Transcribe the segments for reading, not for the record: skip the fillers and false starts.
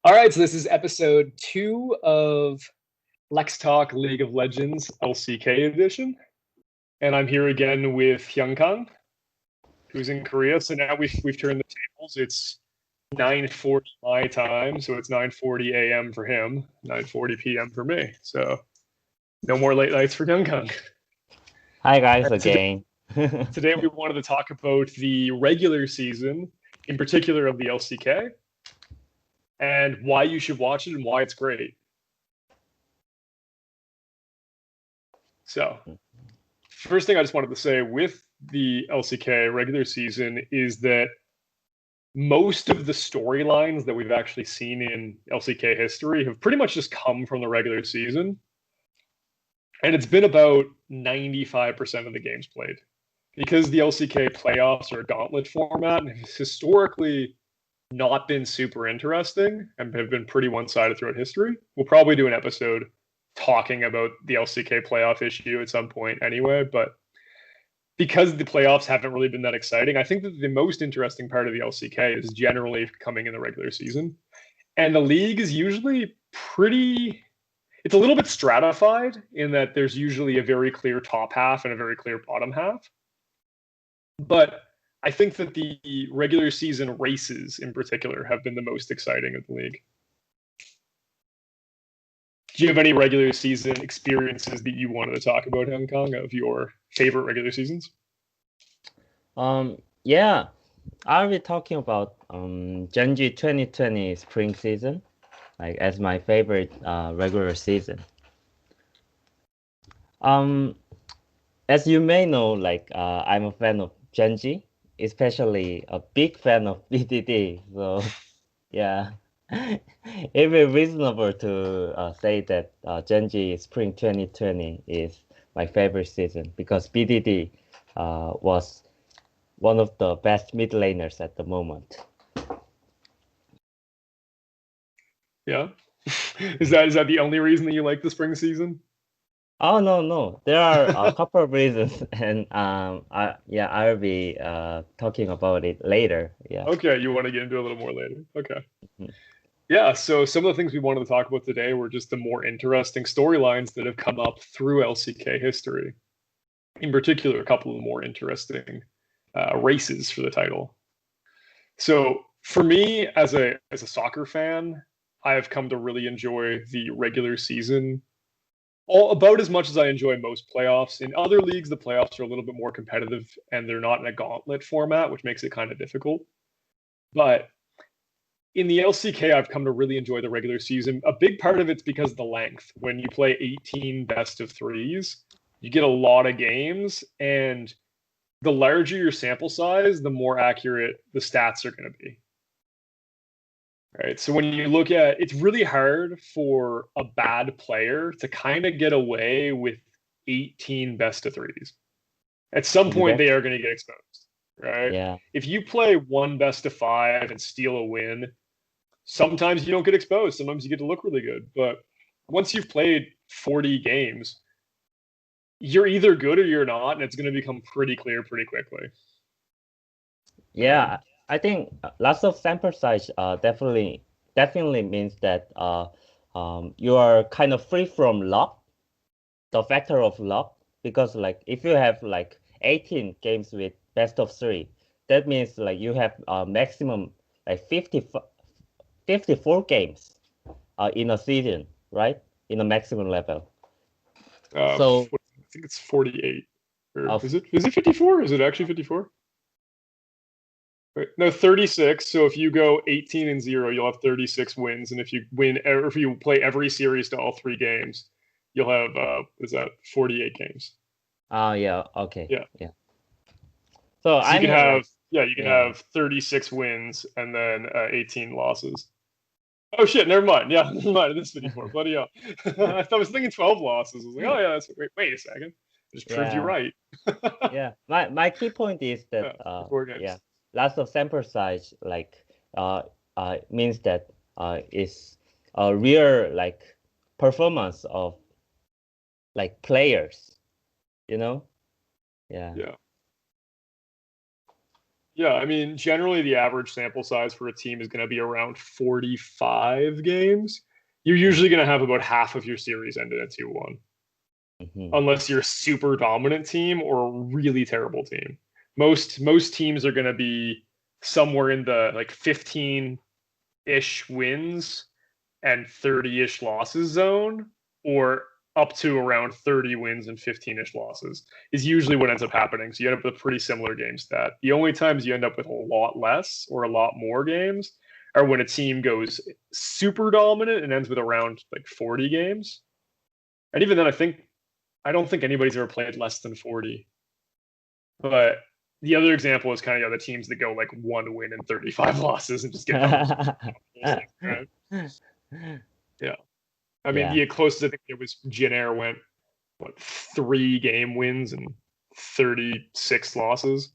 All right, so this is episode 2 of LexTalk League of Legends LCK edition, and I'm here again with Hyungkang, who's in Korea. So now we've turned the tables. It's 9:40 my time, so it's 9:40 a.m. for him, 9:40 p.m. for me. So no more late nights for Hyungkang. Hi guys And again. today we wanted to talk about the regular season, in particular of the LCK, and why you should watch it and why it's great. So, first thing I just wanted to say with the LCK regular season is that most of the storylines that we've actually seen in LCK history have pretty much just come from the regular season. And it's been about 95% of the games played. Because the LCK playoffs are a gauntlet format and has historically not been super interesting and have been pretty one-sided throughout history. We'll probably do an episode talking about the LCK playoff issue at some point anyway, but because the playoffs haven't really been that exciting, I think that the most interesting part of the LCK is generally coming in the regular season. And the league is usually pretty, it's a little bit stratified in that there's usually a very clear top half and a very clear bottom half. But I think that the regular season races in particular have been the most exciting of the league. Do you have any regular season experiences that you wanted to talk about, Hong Kong, of your favorite regular seasons? Yeah, I'll be talking about Genji 2020 spring season, like as my favorite regular season. As you may know, like I'm a fan of Genji, especially a big fan of BDD. So yeah, it will be reasonable to say that Genji spring 2020 is my favorite season because BDD was one of the best mid laners at the moment. Yeah. Is that the only reason that you like the spring season? Oh no, there are a couple of reasons, and I'll be talking about it later. Yeah. Okay, you want to get into a little more later. Okay. Mhm. Yeah, so some of the things we wanted to talk about today were just the more interesting storylines that have come up through LCK history. In particular, a couple of the more interesting races for the title. So for me, as a soccer fan, I have come to really enjoy the regular season all about as much as I enjoy most playoffs. In other leagues, the playoffs are a little bit more competitive and they're not in a gauntlet format, which makes it kind of difficult. But in the LCK, I've come to really enjoy the regular season. A big part of it's because of the length. When you play 18 best of threes, you get a lot of games, and the larger your sample size, the more accurate the stats are going to be. Right. So when you look at it's really hard for a bad player to kind of get away with 18 best of threes. At some point, they Exactly. are going to get exposed. Right. Yeah. If you play one best of five and steal a win, sometimes you don't get exposed. Sometimes you get to look really good. But once you've played 40 games, you're either good or you're not, and it's going to become pretty clear pretty quickly. Yeah. I think lots of sample size definitely means that you are kind of free from luck, the factor of luck, because like if you have like 18 games with best of three, that means like you have maximum like 54 games in a season, right? In a maximum level. So I think it's 48. Or of is it 54? Is it actually 54? Right. No, 36. So if you go 18 and 0, you'll have 36 wins. And if you win, or if you play every series to all three games, you'll have, is that 48 games? yeah, okay. Yeah. Yeah. So So you can I'm like have, yeah, you can yeah. have 36 wins and then 18 losses. Oh shit, never mind. Yeah, never mind. It is 54. Bloody hell. I was thinking 12 losses. I was like, oh yeah, that's wait a second. I just proved you Yeah. right. Yeah. My key point is that Yeah, 54 yeah, games. lots of sample size like uh means that is a real like performance of like players, you know? Yeah. Yeah. Yeah, I mean, generally the average sample size for a team is going to be around 45 games. You're usually going to have about half of your series end in a 2-1, Mhm. unless you're a super dominant team or a really terrible team. Most teams are going to be somewhere in the like 15-ish wins and 30-ish losses zone, or up to around 30 wins and 15-ish losses is usually what ends up happening. So you end up with a pretty similar game stat. The only times you end up with a lot less or a lot more games are when a team goes super dominant and ends with around like 40 games. And even then, I don't think anybody's ever played less than 40. But the other example is kind of the teams that go like 1 win and 35 losses and just get dumped. Right? Yeah. I mean, Yeah. the closest I think it was Jin went what 3 game wins and 36 losses.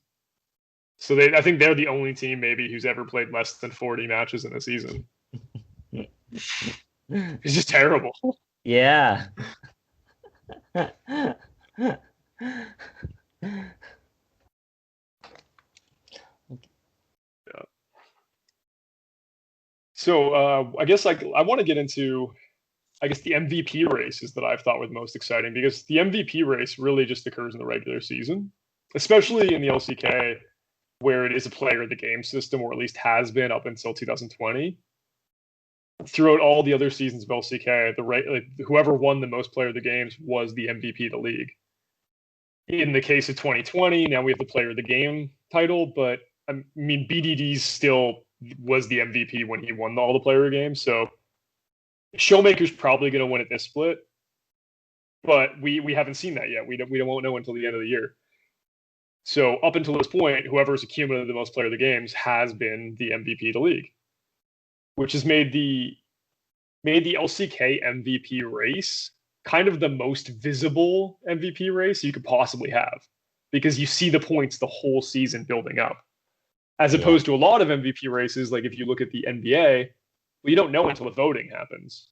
So I think they're the only team maybe who's ever played less than 40 matches in a season. It's just terrible. Yeah. Yeah. So I guess like I want to get into I guess the MVP races that I've thought were the most exciting because the MVP race really just occurs in the regular season, especially in the LCK where it is a player of the game system, or at least has been up until 2020. Throughout all the other seasons of LCK, whoever won the most player of the games was the MVP of the league. In the case of 2020, now we have the player of the game title, but I mean BDD still was the MVP when he won all the player games. So Showmaker's probably going to win at this split, but we haven't seen that yet. We won't know until the end of the year. So up until this point, whoever's accumulated the most player of the games has been the MVP of the league, which has made the LCK MVP race kind of the most visible MVP race you could possibly have because you see the points the whole season building up. As Yeah. opposed to a lot of MVP races, like if you look at the NBA, well, you don't know until the voting happens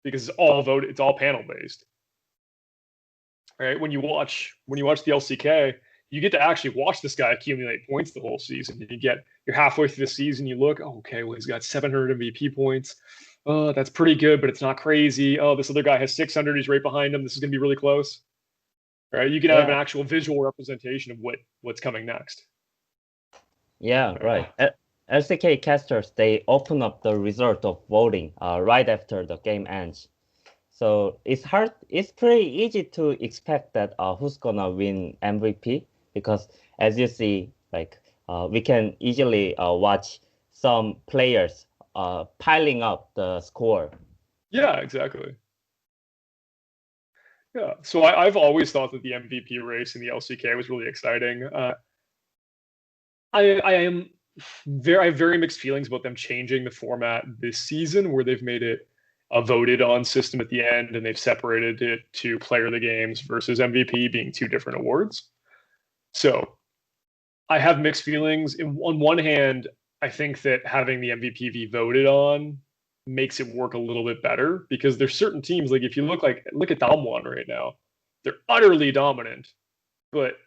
because it's all panel based. Right? When you watch the LCK, you get to actually watch this guy accumulate points the whole season. You're halfway through the season, you look, oh, okay, well he's got 700 MVP points. Oh, that's pretty good, but it's not crazy. Oh, this other guy has 600. He's right behind him. This is going to be really close. Right? You can have an Yeah. actual visual representation of what's coming next. Yeah, Right? right. LCK casters, they open up the result of voting right after the game ends. So it's pretty easy to expect that who's gonna win MVP because as you see, like we can easily watch some players piling up the score. Yeah, exactly. Yeah. So I've always thought that the MVP race in the LCK was really exciting. I have very mixed feelings about them changing the format this season, where they've made it a voted on system at the end, and they've separated it to player of the games versus MVP being two different awards. So I have mixed feelings. On one hand, I think that having the MVP be voted on makes it work a little bit better because there's certain teams like if you look at Damwon right now, they're utterly dominant, but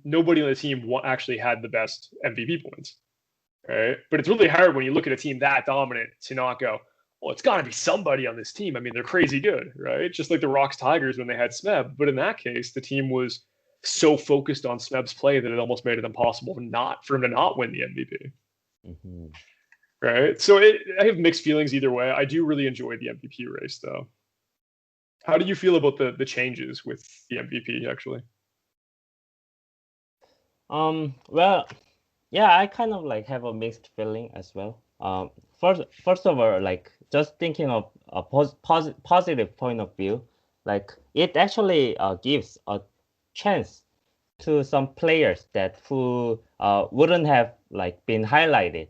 nobody on the team actually had the best MVP points, right? But it's really hard when you look at a team that dominant to not go, well, it's got to be somebody on this team. I mean, they're crazy good, right? Just like the Rocks Tigers when they had Smeb. But in that case, the team was so focused on Smeb's play that it almost made it impossible not for him to not win the MVP, Mhm. right? So I have mixed feelings either way. I do really enjoy the MVP race, though. How do you feel about the changes with the MVP actually? Well, yeah, I kind of like have a mixed feeling as well. First of all, like just thinking of a positive point of view, like it actually gives a chance to some players that who wouldn't have like been highlighted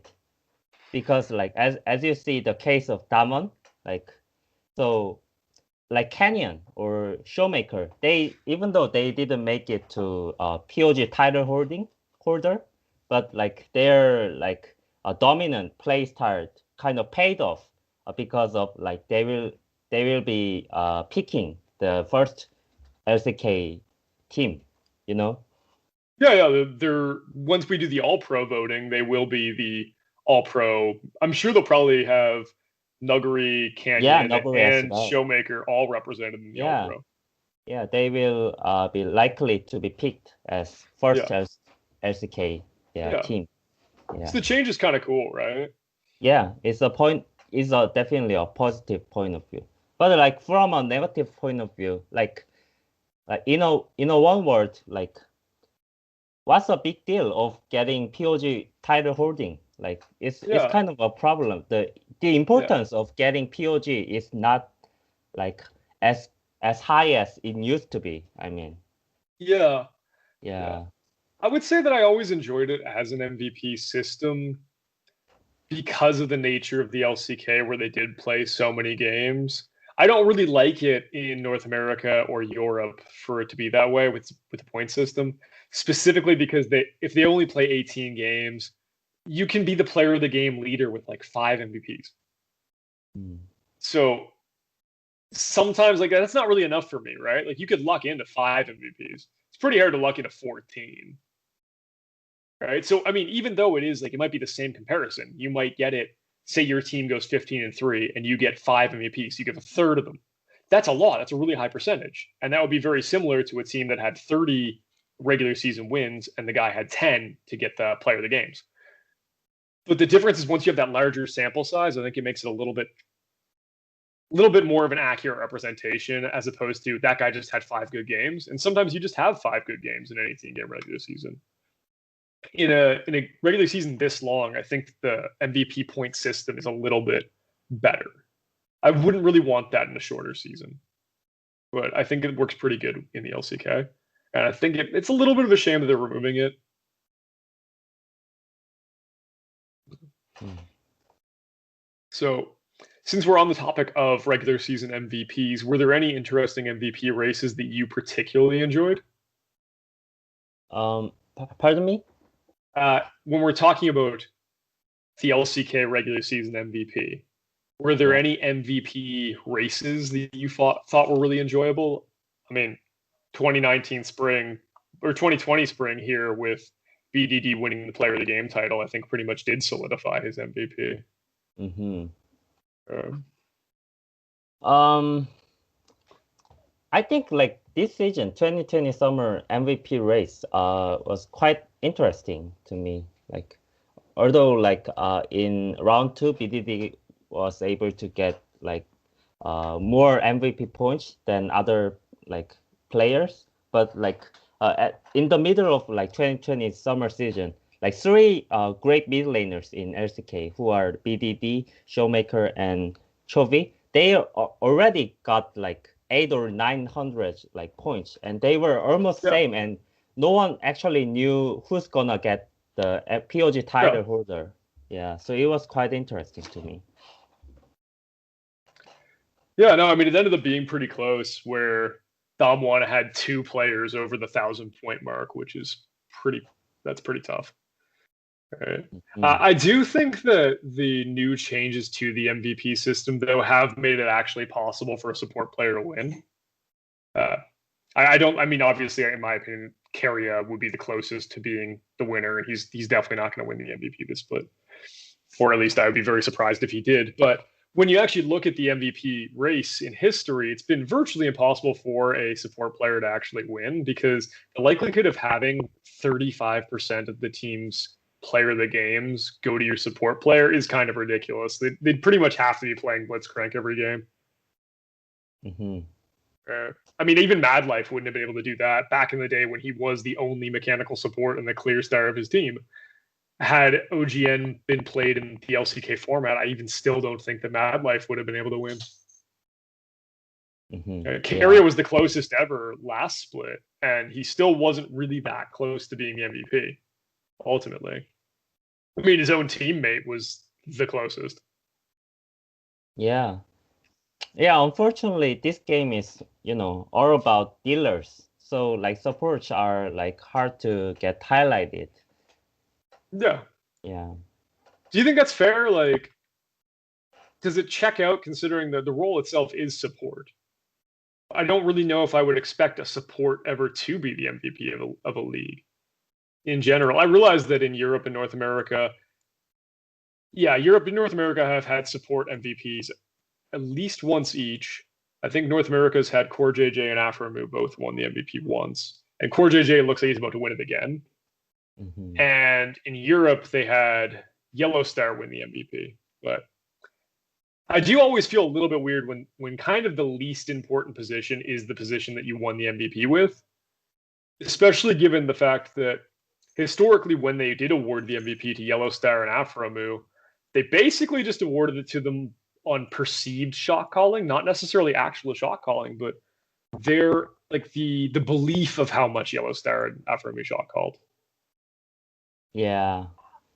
because like as you see the case of Damon, like so like Canyon or Showmaker, they even though they didn't make it to POG title holder, but like their like a dominant play style kind of paid off because of like they will be picking the first LCK team, you know. Yeah. They're once we do the All Pro voting, they will be the All Pro. I'm sure they'll probably have Nuggery, Yeah, Canyon, Nobury as and well. Showmaker all represented in the All Yeah, Pro. yeah, they will be likely to be picked as first Yeah, as LCK, yeah, yeah. team. So Yeah, the change is kind of cool, right? yeah, it's a definitely a positive point of view. But like from a negative point of view, like one word, like what's a big deal of getting POG title holding? Like it's Yeah, kind of a problem. The yeah, importance of getting POG is not like as as high as it used to be. I mean, yeah, yeah. yeah. I would say that I always enjoyed it as an MVP system because of the nature of the LCK, where they did play so many games. I don't really like it in North America or Europe for it to be that way with the point system, specifically because they if they only play 18 games, you can be the player of the game leader with like 5 MVPs. Mm. So sometimes like that's not really enough for me, right? Like you could luck into 5 MVPs. It's pretty hard to luck into 14. Right? So I mean, even though it is like it might be the same comparison, you might get it. Say your team goes 15-3, and you get 5 MVPs, so you get a third of them. That's a lot. That's a really high percentage, and that would be very similar to a team that had 30 regular season wins, and the guy had 10 to get the player of the games. But the difference is once you have that larger sample size, I think it makes it a little bit more of an accurate representation as opposed to that guy just had 5 good games. And sometimes you just have 5 good games in an 18 game regular season. In a regular season this long, I think the MVP point system is a little bit better. I wouldn't really want that in a shorter season, but I think it works pretty good in the LCK. And I think it's a little bit of a shame that they're removing it. Mm. So, since we're on the topic of regular season MVPs, were there any interesting MVP races that you particularly enjoyed? Pardon me? When we're talking about the LCK regular season MVP, were there Yeah. any MVP races that you thought were really enjoyable? I mean, 2019 spring or 2020 spring here with BDD winning the Player of the Game title, I think pretty much did solidify his MVP. Mm-hmm. Um, Um, I think like this season, 2020 summer MVP race, was quite interesting to me. Like, although like in round two, BDD was able to get like more MVP points than other like players, but like in the middle of like 2020 summer season, like three great mid laners in LCK who are BDD, Showmaker, and Chovy, they already got like 800 or 900 like points, and they were almost yeah, same, and no one actually knew who's gonna get the POG yeah, title holder. Yeah, so it was quite interesting to me. yeah. No, I mean it ended up being pretty close. Where Dom One had 2 players over the 1,000 point mark, which is pretty. That's pretty tough. Right. Mm. I do think that the new changes to the MVP system, though, have made it actually possible for a support player to win. Uh, I don't. I mean, obviously, in my opinion, Carrier would be the closest to being the winner, and he's definitely not going to win the MVP this split, or at least I would be very surprised if he did. But when you actually look at the MVP race in history, it's been virtually impossible for a support player to actually win because the likelihood of having 35% of the team's player of the games go to your support player is kind of ridiculous. They'd pretty much have to be playing Blitzcrank every game. Mm-hmm. Uh, I mean, even Mad Life wouldn't have been able to do that back in the day when he was the only mechanical support and the clear star of his team. Had OGN been played in the LCK format, I even still don't think that Mad Life would have been able to win. Mm-hmm. Yeah. Carrier was the closest ever last split, and he still wasn't really that close to being the MVP, ultimately. I mean, his own teammate was the closest. Yeah. Yeah, unfortunately, this game is, all about dealers. So like supports are like hard to get highlighted. Yeah. Yeah. Do you think that's fair? Like, does it check out considering that the role itself is support? I don't really know if I would expect a support ever to be the MVP of a league. in general. I realize that in Europe and North America, yeah, Europe and North America have had support MVPs at least once each. I think North America's had Core JJ and Afromu both won the MVP once. And Core JJ looks like he's about to win it again. Mm-hmm. And in Europe, they had Yellow Star win the MVP. But I do always feel a little bit weird when kind of the least important position is the position that you won the MVP with, especially given the fact that historically, when they did award the MVP to Yellow Star and Afromu, they basically just awarded it to them on perceived shot calling, not necessarily actual shot calling, but their like the belief of how much Yellow Star and Afromu shot called. Yeah.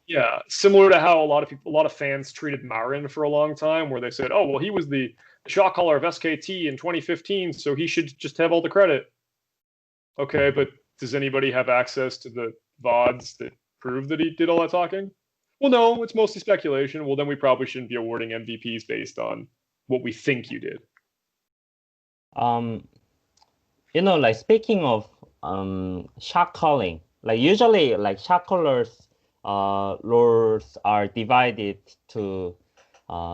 Yeah, similar to how a lot of fans treated Marin for a long time, where they said, "Oh, well, he was the shot caller of SKT in 2015, so he should just have all the credit." Okay, but does anybody have access to the VODs that prove that he did all that talking? Well, no, it's mostly speculation. Well, then we probably shouldn't be awarding MVPs based on what we think you did. Um, like speaking of shot calling, like usually like shot callers roles are divided to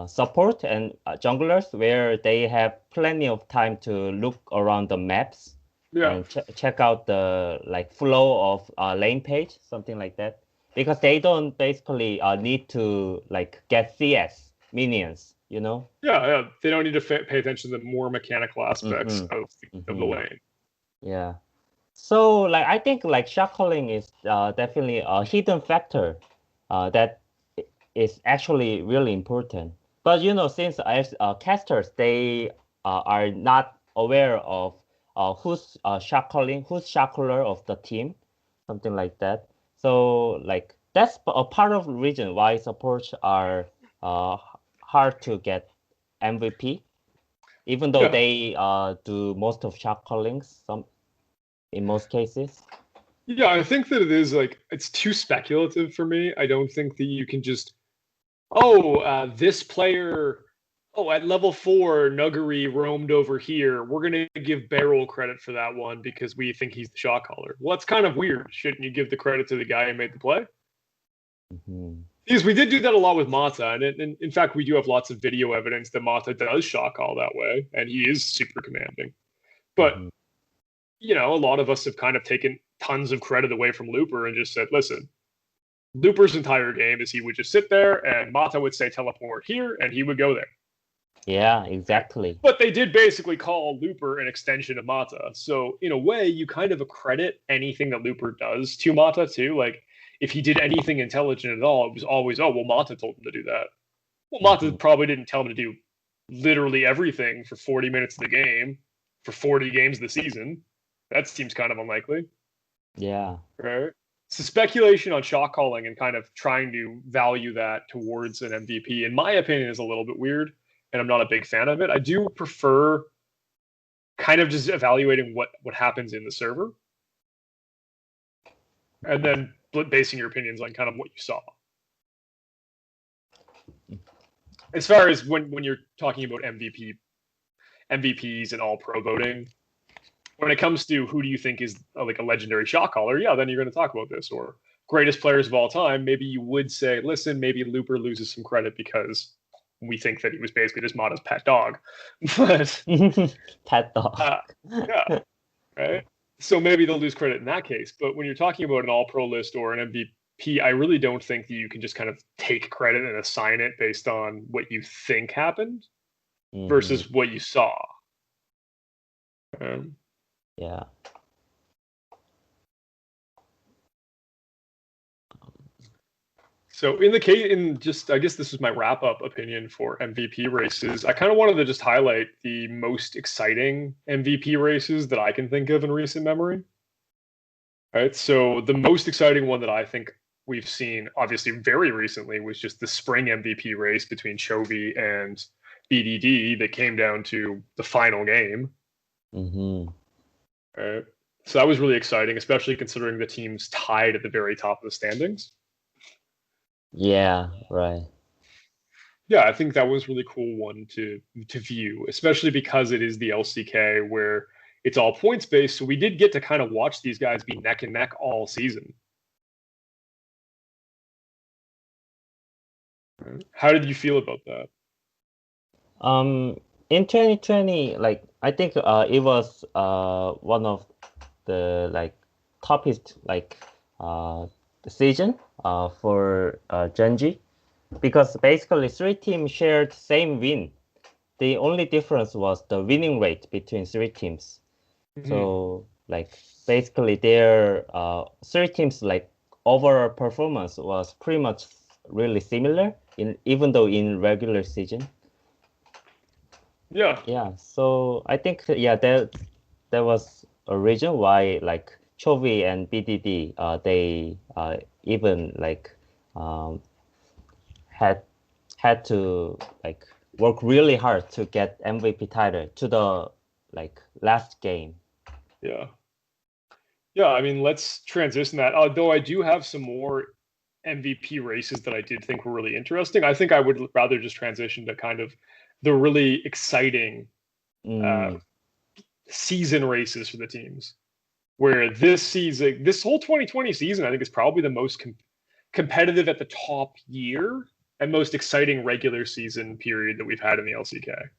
support and junglers, where they have plenty of time to look around the maps Yeah, and check out the like flow of lane page, something like that, because they don't basically need to like get CS minions, yeah. They don't need to pay attention to the more mechanical aspects Mm-hmm. of the Mm-hmm. lane. Yeah. So like I think like shot calling is definitely a hidden factor that is actually really important. But since as casters, they are not aware of who's shot caller of the team, something like that. So like that's a part of the reason why supports are hard to get MVP, even though Yeah, they do most of shot callings in most cases. yeah. I think that it is like it's too speculative for me. I don't think that you can just this player, at level 4, Nuggery roamed over here. We're going to give Beryl credit for that one because we think he's the shot caller. Well, that's kind of weird. Shouldn't you give the credit to the guy who made the play? Mm-hmm. Because we did do that a lot with Mata. And in fact, we do have lots of video evidence that Mata does shot call that way, and he is super commanding. But, Mm-hmm. a lot of us have kind of taken tons of credit away from Looper and just said, listen, Looper's entire game is he would just sit there and Mata would say teleport here and he would go there. Yeah, exactly. But they did basically call Looper an extension of Mata. So in a way, you kind of accredit anything that Looper does to Mata too. Like if he did anything intelligent at all, it was always, oh, well, Mata told him to do that. Well, Mata Mm-hmm. probably didn't tell him to do literally everything for 40 minutes of the game, for 40 games of the season. That seems kind of unlikely. Yeah. Right. So speculation on shot calling and kind of trying to value that towards an MVP, in my opinion, is a little bit weird, and I'm not a big fan of it. I do prefer kind of just evaluating what happens in the server, and then basing your opinions on kind of what you saw. As far as when you're talking about MVPs and all pro voting, when it comes to who do you think is like a legendary shot caller, yeah, then you're going to talk about this. Or greatest players of all time, maybe you would say, listen, maybe Looper loses some credit because we think that he was basically just Mata's pet dog. But Pet dog. yeah, right. So maybe they'll lose credit in that case. But when you're talking about an all pro list or an MVP, I really don't think that you can just kind of take credit and assign it based on what you think happened versus what you saw. Yeah. So I guess this is my wrap up opinion for MVP races. I kind of wanted to just highlight the most exciting MVP races that I can think of in recent memory. All right. So the most exciting one that I think we've seen, obviously very recently, was just the spring MVP race between Chovy and BDD that came down to the final game. Mm-hmm. All right. So that was really exciting, especially considering the teams tied at the very top of the standings. Yeah, right. Yeah, I think that was really cool one to view, especially because it is the LCK where it's all points based. So we did get to kind of watch these guys be neck and neck all season. How did you feel about that? In 2020, like I think it was one of the like toughest like season for Genji, because basically three teams shared same win. The only difference was the winning rate between three teams. Mhm. So like basically their three teams like overall performance was pretty much really similar in even though in regular season. Yeah, Yeah, so I think yeah there was a reason why like Chovy and BDD they even like um, had had to like work really hard to get MVP title to the like last game. yeah. Yeah, I mean, let's transition that. Though I do have some more MVP races that I did think were really interesting. I think I would rather just transition to kind of the really exciting uh, Mm, season races for the teams. Where this season, this whole 2020 season, I think is probably the most competitive at the top year and most exciting regular season period that we've had in the LCK.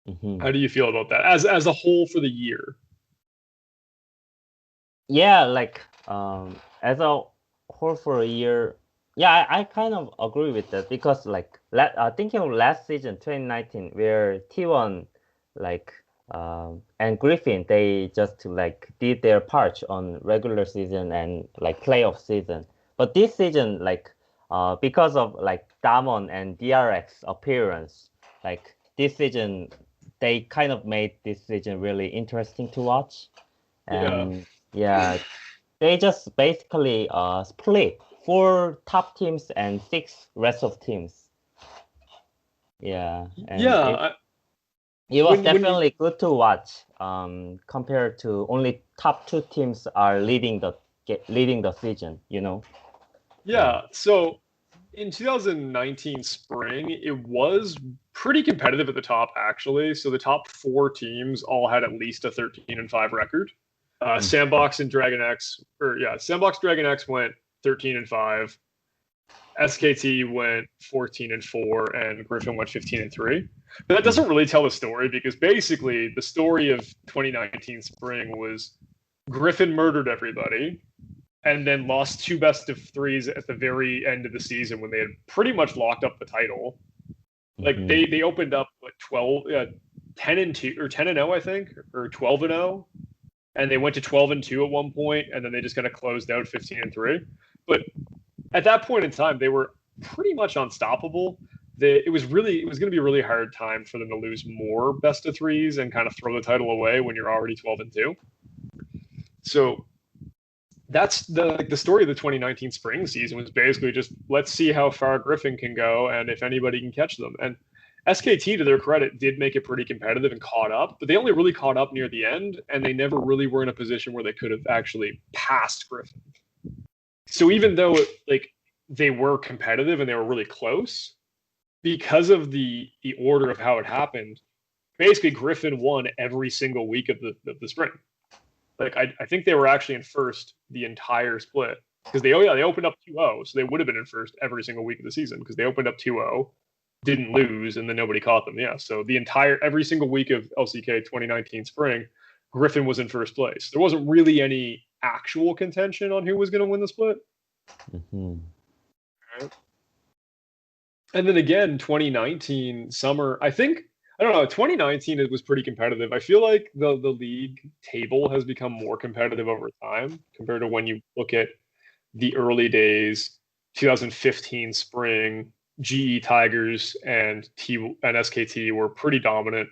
mhm. How do you feel about that as a whole for the year? Yeah, like as a whole for a year, yeah, I kind of agree with that because like thinking of last season 2019 where T1 like and Griffin they just like did their part on regular season and like playoff season. But this season like because of like Damon and DRX appearance, like this season they kind of made this season really interesting to watch. Yeah. And yeah, they just basically split four top teams and six rest of teams. Yeah, and Yeah, it was when you definitely good to watch. Compared to only top two teams are leading the season. You know. Yeah. yeah, so in 2019 spring, it was pretty competitive at the top actually. So the top four teams all had at least a 13-5 record. Mm, Sandbox and Dragon X, or yeah, Sandbox Dragon X went 13-5. SKT went 14-4, and Griffin went 15-3. But that mm, doesn't really tell the story because basically the story of 2019 spring was Griffin murdered everybody and then lost two best of threes at the very end of the season when they had pretty much locked up the title. Like mhm, they opened up what 12, 10-2 or 10-0, I think, or 12-0, and they went to 12-2 at one point, and then they just kind of closed out 15-3. But at that point in time, they were pretty much unstoppable. It was going to be a really hard time for them to lose more best of threes and kind of throw the title away when you're already 12-2. So that's the story of the 2019 spring season was basically just let's see how far Griffin can go and if anybody can catch them. And SKT, to their credit, did make it pretty competitive and caught up, but they only really caught up near the end, and they never really were in a position where they could have actually passed Griffin. So even though like they were competitive and they were really close, because of the order of how it happened, basically Griffin won every single week of the spring. Like I think they were actually in first the entire split because they opened up 2-0, so they would have been in first every single week of the season because they opened up 2-0, didn't lose, and then nobody caught them. Yeah, so the entire every single week of LCK 2019 spring, Griffin was in first place. There wasn't really any actual contention on who was going to win the split. mhm, And then again, 2019 summer, I don't know, 2019 it was pretty competitive. I feel like the league table has become more competitive over time compared to when you look at the early days, 2015 spring, GE Tigers and SKT were pretty dominant.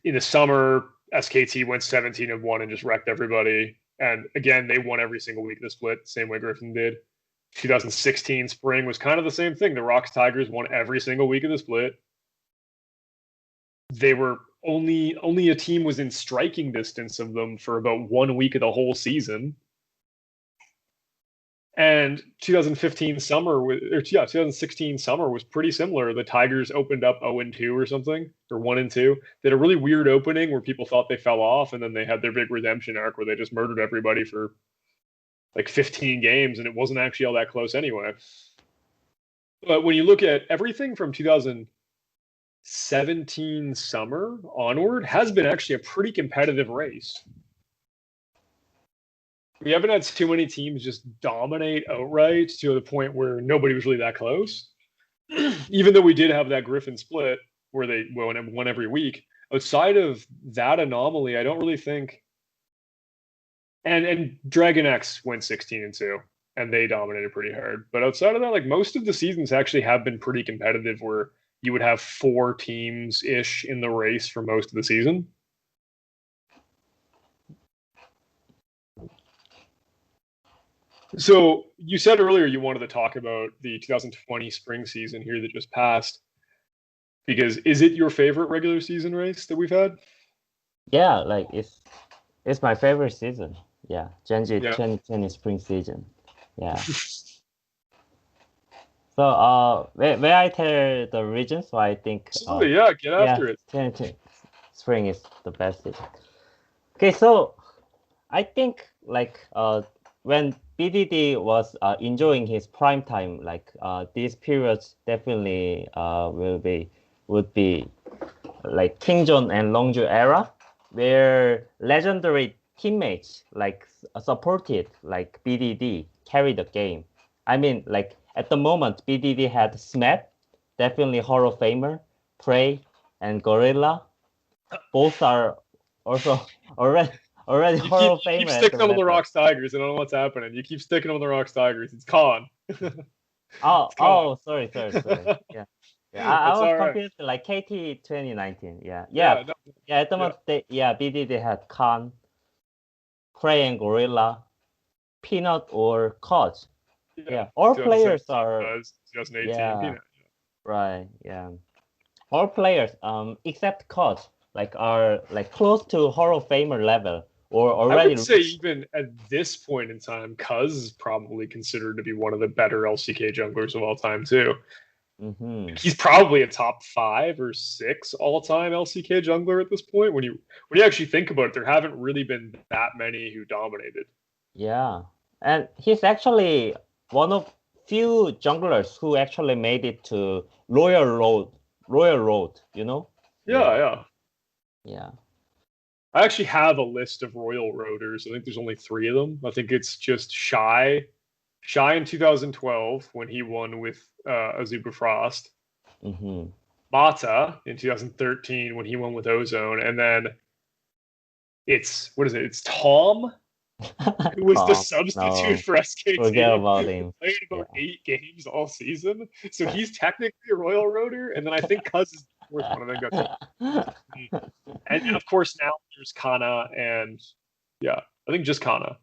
In the summer, SKT went 17-1 and just wrecked everybody. And again, they won every single week of the split, same way Griffin did. 2016 spring was kind of the same thing. The Rocks Tigers won every single week of the split. They were only a team was in striking distance of them for about 1 week of the whole season. And 2015 summer or yeah, 2016 summer was pretty similar. The Tigers opened up 0-2 or something, or 1-2. They had a really weird opening where people thought they fell off, and then they had their big redemption arc where they just murdered everybody for like 15 games, and it wasn't actually all that close anyway. But when you look at everything from 2017 summer onward, has been actually a pretty competitive race. We haven't had too many teams just dominate outright to the point where nobody was really that close. Even though we did have that Griffin split where they won every week, outside of that anomaly, I don't really think. And Dragon X went 16-2, and they dominated pretty hard. But outside of that, like most of the seasons actually have been pretty competitive, where you would have 4 teams ish in the race for most of the season. So you said earlier you wanted to talk about the 2020 spring season here that just passed. Because is it your favorite regular season race that we've had? Yeah, like it's my favorite season. Yeah, Genji Yeah. 2020 spring season. Yeah. So may I tell the reasons why I think Absolutely, yeah. Get yeah, after it. 2020 spring is the best season. Okay, so I think like when BDD was enjoying his prime time, like these periods definitely would be like Kingjon and Longju era, where legendary teammates like supported like BDD carry the game. I mean, like at the moment, BDD had Smet, definitely Hall of Famer, Prey, and Gorilla. Both are also already already You keep Hall of you keep Famer at sticking the them on the level. Rocks Tigers. I don't know what's happening. You keep sticking them on the Rocks Tigers. It's Khan. Oh, It's Khan. oh, sorry. Yeah. Yeah, I That's was all right. confused like KT 2019. Yeah, no, Yeah, at the yeah, moment BD they had Khan, Prey and Gorilla, Peanut or Koch. yeah. Yeah. All players 2017 are was 2018 yeah, Peanut. right, yeah. All players except Koch like are like close to Hall of Famer level or I already would say reached. even at this point in time, Cuz is probably considered to be one of the better LCK junglers of all time too. Mm-hmm. He's probably a top 5 or 6 all-time LCK jungler at this point. When you actually think about it, there haven't really been that many who dominated. Yeah. And he's actually one of few junglers who actually made it to Royal Road, you know? Yeah, Yeah. yeah. Yeah. I actually have a list of Royal Roaders. I think there's only 3 of them. I think it's just Shy in 2012 when he won with Azuba Frost, Mm-hmm. Mata in 2013 when he won with Ozone, and then it's what is it? It's Tom who was the Tom, substitute no, for forget SKT, about who him. played about Yeah. 8 games all season. So he's technically a Royal Roader, and then I think Cuz is the fourth one. I think that's it. And of course now there's Kana and yeah, I think just Kana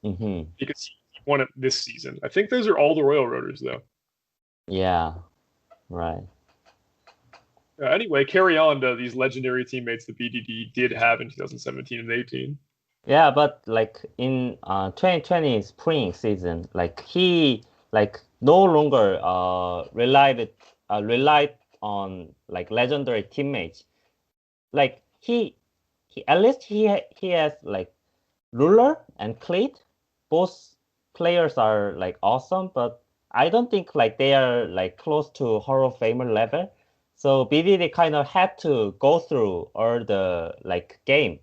Mm-hmm. because he won it this season. I think those are all the Royal Roaders though. Yeah, right. Anyway, carry on to these legendary teammates that BDD did have in 2017 and 18. Yeah, but like in 2020 spring season, like he like no longer relied on like legendary teammates. Like he at least he has like Ruler and Cleat. Both players are like awesome, but I don't think like they are like close to Hall of Famer level. So BDD kind of had to go through all the like game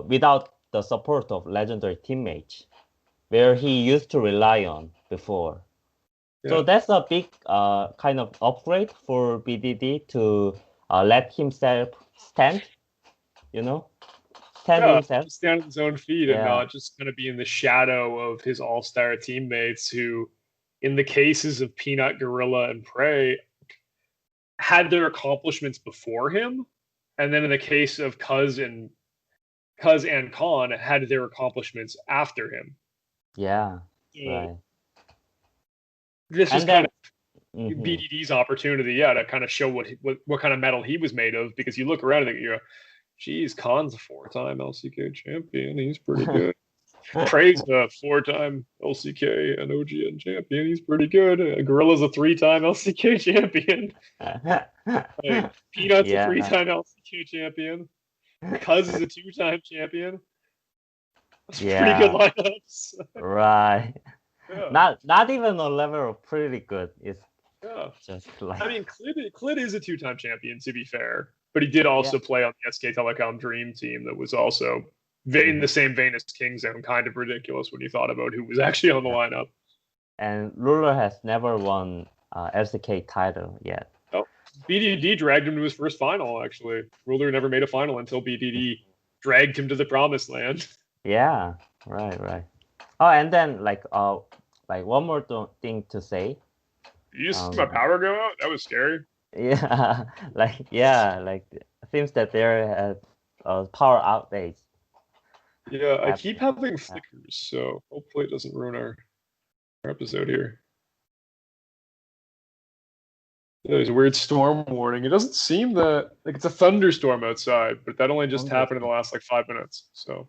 without the support of legendary teammates, where he used to rely on before. So Yeah. that's a big kind of upgrade for BDD to let himself stand, you know, stand Yeah, himself. stand on his own feet and Yeah, not just kind of be in the shadow of his all-star teammates who, in the cases of Peanut, Gorilla, and Prey, had their accomplishments before him, and then in the case of Cuz and Khan had their accomplishments after him. yeah, So right. this was And kind then, of hmm BDD's opportunity, yeah, to kind of show what kind of metal he was made of. Because you look around and you go, "Geez, Khan's a 4-time LCK champion. He's pretty good." Prey's a 4-time LCK and OGN champion. He's pretty good. Gorilla's a 3-time LCK champion. Like Peanut's a yeah, 3-time LCK champion. Cuz is a 2-time champion. That's pretty good yeah, lineups. right. Yeah. Not even a level of pretty good. It's Yeah. just like I mean, Clit is a two-time champion, to be fair, but he did yeah. also play on the SK Telecom Dream Team that was also in Mhm. the same vein as King Zone, kind of ridiculous when you thought about who was actually on the Yeah. lineup. And Ruler has never won LCK title yet. Oh, BDD dragged him to his first final, actually. Ruler never made a final until BDD dragged him to the promised land. Yeah, right. Oh, and then like one more thing to say. You just see my Um, power go out? That was scary. yeah, like it seems that there has power outage Yeah, I keep happening. having Yeah. flickers, so hopefully it doesn't ruin our episode here. There's a weird storm warning. It doesn't seem that like it's a thunderstorm outside, but that only just happened in the last like 5 minutes. So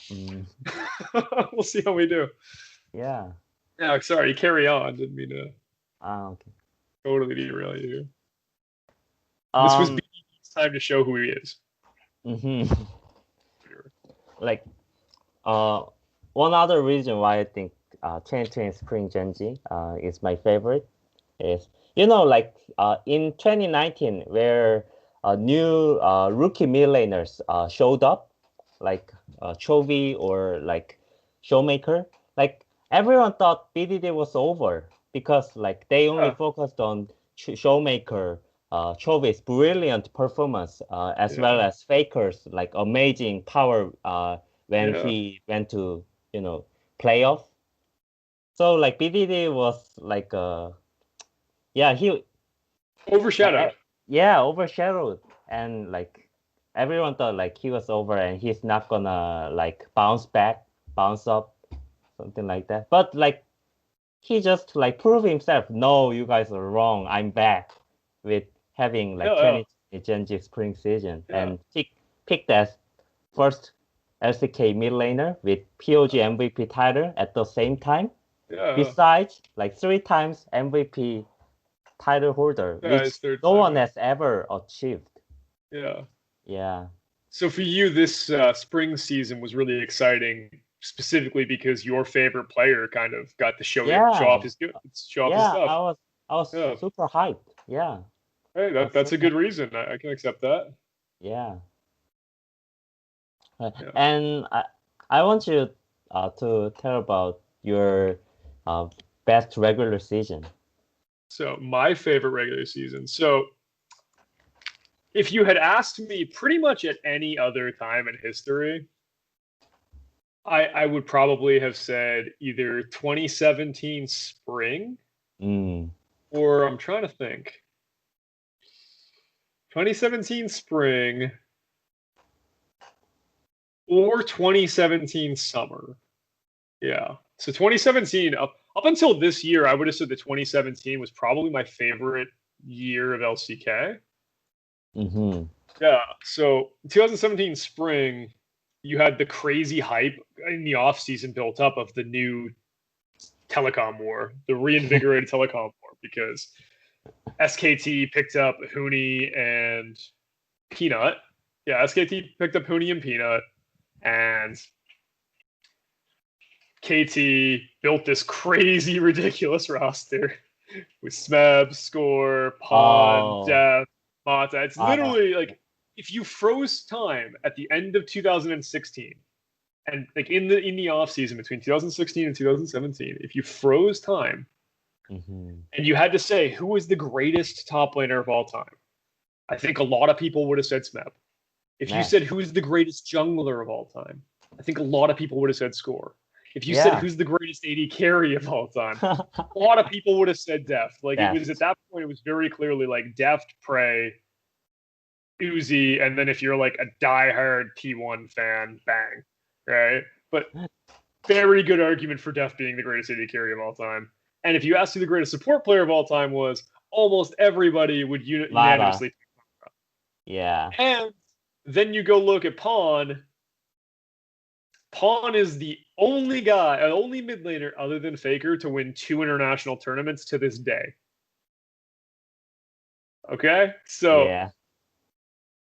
Mm, we'll see how we do. yeah. Yeah, sorry, carry on. Didn't mean to Okay. totally derail you here. This was Um. BD's time to show who he is. Mhm. Like uh, one other reason why I think 2020 Spring Genji is my favorite is like in 2019 where new rookie mid laners showed up like Chovy or like Showmaker, like everyone thought BDD was over because like they only Yeah, focused on Showmaker, Chovy's brilliant performance, as well yeah, as Faker's like amazing power when yeah. he went to playoff. So like BDD was like yeah he like Overshadowed. yeah overshadowed, and like everyone thought like he was over and he's not gonna like bounce up, something like that. But like he just like proved himself. No, you guys are wrong. I'm back with having like Yeah, 20 Genji spring season yeah, and picked as first LCK mid laner with POG MVP title at the same time. yeah, Besides, like 3 times MVP title holder, yeah. which It's third no time. one has ever achieved. Yeah, yeah. Yeah, So for you, this spring season was really exciting, specifically because your favorite player kind of got to show off yeah, his good, show off his yeah. stuff. I was Yeah. super hyped. Yeah, Hey, I was that's so a good happy. reason. I can accept that. Yeah. Yeah. And I want you to tell about your uh, best regular season. So my favorite regular season. So if you had asked me pretty much at any other time in history, I would probably have said either 2017 spring Mm. or I'm trying to think. 2017 spring or 2017 summer. Yeah. So 2017 up until this year, I would have said that 2017 was probably my favorite year of LCK. Mm-hmm. Yeah. So 2017 spring, you had the crazy hype in the off season built up of the new telecom war, the reinvigorated telecom war, because SKT picked up Huni and Peanut. Yeah, SKT picked up Huni and Peanut, and KT built this crazy, ridiculous roster with Smeb, Score, Pawn, Oh, Death, Mata. It's uh, literally like if you froze time at the end of 2016 and like in the off season between 2016 and 2017, if you froze time mm-hmm. and you had to say who is the greatest top laner of all time, I think a lot of people would have said Smeb. If you Man, said who's the greatest jungler of all time, I think a lot of people would have said Score. If you said yeah, who's the greatest AD carry of all time, a lot of people would have said Deft. Like it was at Deft. that point, it was very clearly like Deft, Prey, Uzi, and then if you're like a diehard T1 fan, bang, right? But very good argument for Deft being the greatest AD carry of all time. And if you asked who the greatest support player of all time was, almost everybody would Lara. unanimously. Yeah. And then you go look at Pawn. Pawn is the only guy, only mid laner other than Faker to win 2 international tournaments to this day. Okay? So Yeah.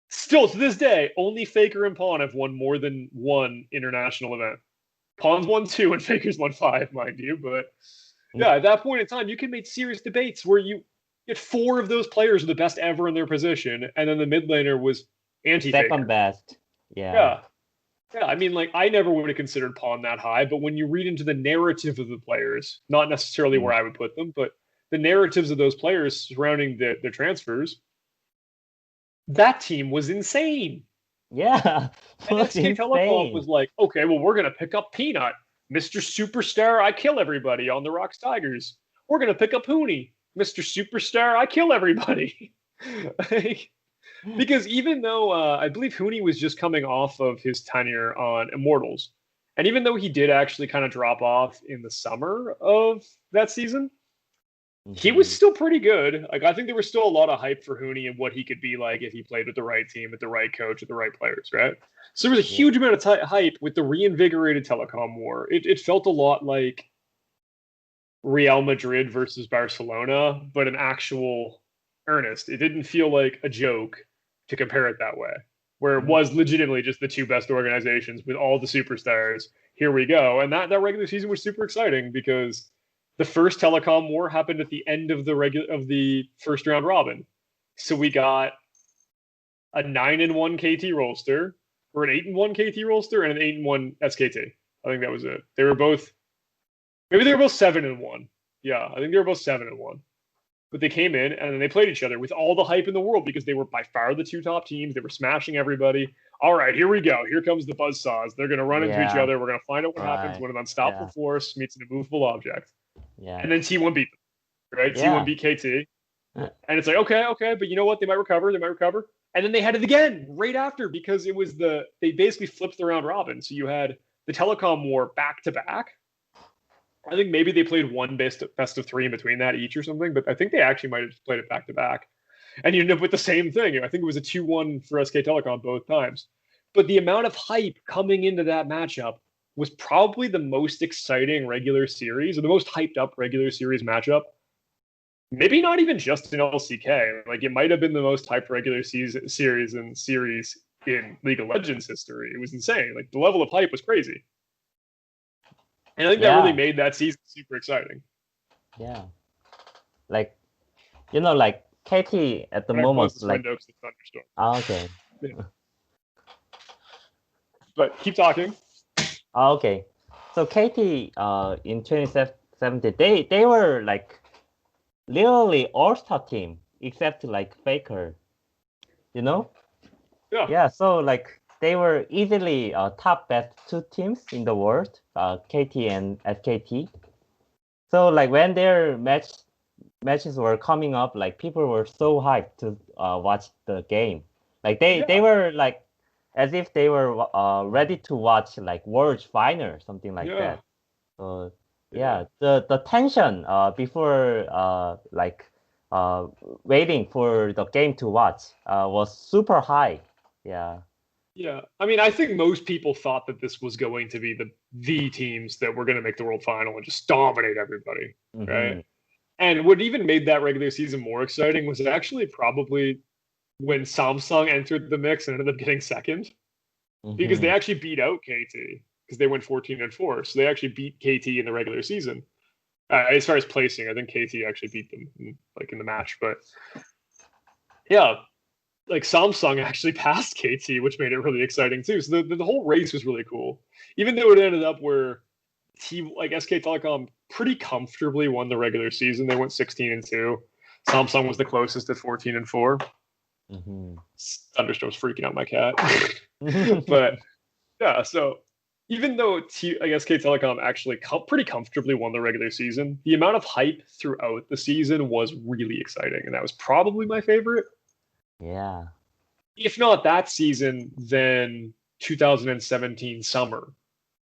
still to this day, only Faker and Pawn have won more than one international event. Pawns won 2 and Fakers won 5, mind you. But yeah, at that point in time, you can make serious debates where you get 4 of those players are the best ever in their position, and then the mid laner was anti-Faker. Second best. Yeah. Yeah, I mean, like, I never would have considered Pawn that high, but when you read into the narrative of the players, not necessarily where I would put them, but the narratives of those players surrounding their transfers, that team was insane. Yeah. And Was SK Telecom insane. was like, okay, well, we're going to pick up Peanut, Mr. Superstar, I kill everybody on the Rocks Tigers. We're going to pick up Hooney, Mr. Superstar, I kill everybody. Like, because even though I believe Hooney was just coming off of his tenure on Immortals, and even though he did actually kind of drop off in the summer of that season, he was still pretty good. Like, I think there was still a lot of hype for Hooney and what he could be like if he played with the right team, with the right coach, with the right players, right? So there was a huge amount of hype with the reinvigorated telecom war. It felt a lot like Real Madrid versus Barcelona, but an actual earnest. It didn't feel like a joke to compare it that way, where it was legitimately just the two best organizations with all the superstars. Here we go. And that regular season was super exciting because the first telecom war happened at the end of the first round robin. So we got a 9-1 KT roster, or an 8-1 KT roster, and an 8-1 SKT. I think that was it. They were both, maybe they were both 7-1. Yeah, I think they were both 7-1. But they came in and then they played each other with all the hype in the world because they were by far the two top teams. They were smashing everybody. All right, here we go. Here comes the buzzsaws. They're going to run into each other. We're going to find out what happens when an unstoppable force meets an immovable object. Yeah. And then T1 beat them, right? T1 beat KT. And it's like, okay, but you know what? They might recover. And then they had it again right after because it was they basically flipped the round robin. So you had the telecom war back to back. I think maybe they played one best of 3 in between that each or something, but I think they actually might have just played it back to back. And you end up with the same thing. I think it was a 2-1 for SK Telecom both times. But the amount of hype coming into that matchup was probably the most exciting regular series, or the most hyped up regular series matchup. Maybe not even just in LCK. Like, it might have been the most hyped regular series in League of Legends history. It was insane. Like, the level of hype was crazy. And I think that really made that season super exciting. Yeah. Like, like KT at the moment, like. Okay. Yeah. But keep talking. Okay. So KT in 2017, they were like literally all-star team except like Faker. Yeah. Yeah. So like they were easily top best 2 teams in the world, KT and SKT. So like when their matches were coming up, like people were so hyped to watch the game. Like they were like as if they were ready to watch like World Final, something like that. So the tension before waiting for the game to watch was super high. Yeah. Yeah, I mean, I think most people thought that this was going to be the teams that were going to make the World Final and just dominate everybody, right? And what even made that regular season more exciting was actually probably when Samsung entered the mix and ended up getting second, because they actually beat out KT because they went 14-4, so they actually beat KT in the regular season. As far as placing, I think KT actually beat them in the match, but yeah. Like, Samsung actually passed KT, which made it really exciting too. So the whole race was really cool. Even though it ended up where SK Telecom pretty comfortably won the regular season. They went 16-2. Samsung was the closest at 14-4. Thunderstorm's freaking out my cat. But yeah, so even though SK Telecom actually pretty comfortably won the regular season, the amount of hype throughout the season was really exciting, and that was probably my favorite. Yeah. If not that season, then 2017 summer,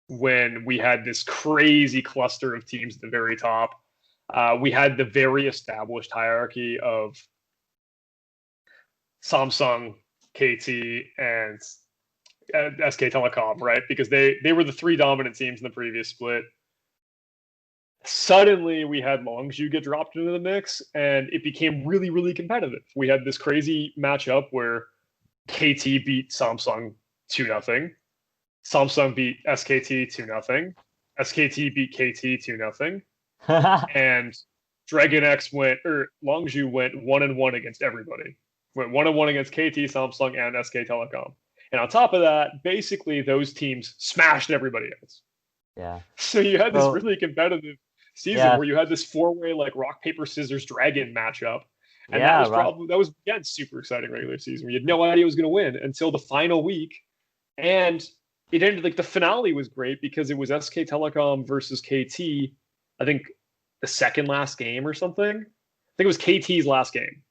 when we had this crazy cluster of teams at the very top. We had the very established hierarchy of Samsung, KT, and SK Telecom, right? Because they were the 3 dominant teams in the previous split. Suddenly, we had Longzhu get dropped into the mix, and it became really, really competitive. We had this crazy matchup where KT beat Samsung 2-0. Samsung beat SKT 2-0. SKT beat KT 2-0. And Dragon X Longzhu went 1-1 against everybody. Went 1-1 against KT, Samsung, and SK Telecom. And on top of that, basically those teams smashed everybody else. Yeah. So you had this really competitive season where you had this four-way like rock paper scissors dragon matchup, and that was again super exciting regular season. We had no idea who was going to win until the final week, and it ended like the finale was great because it was SK Telecom versus KT. I think the second last game or something. I think it was KT's last game.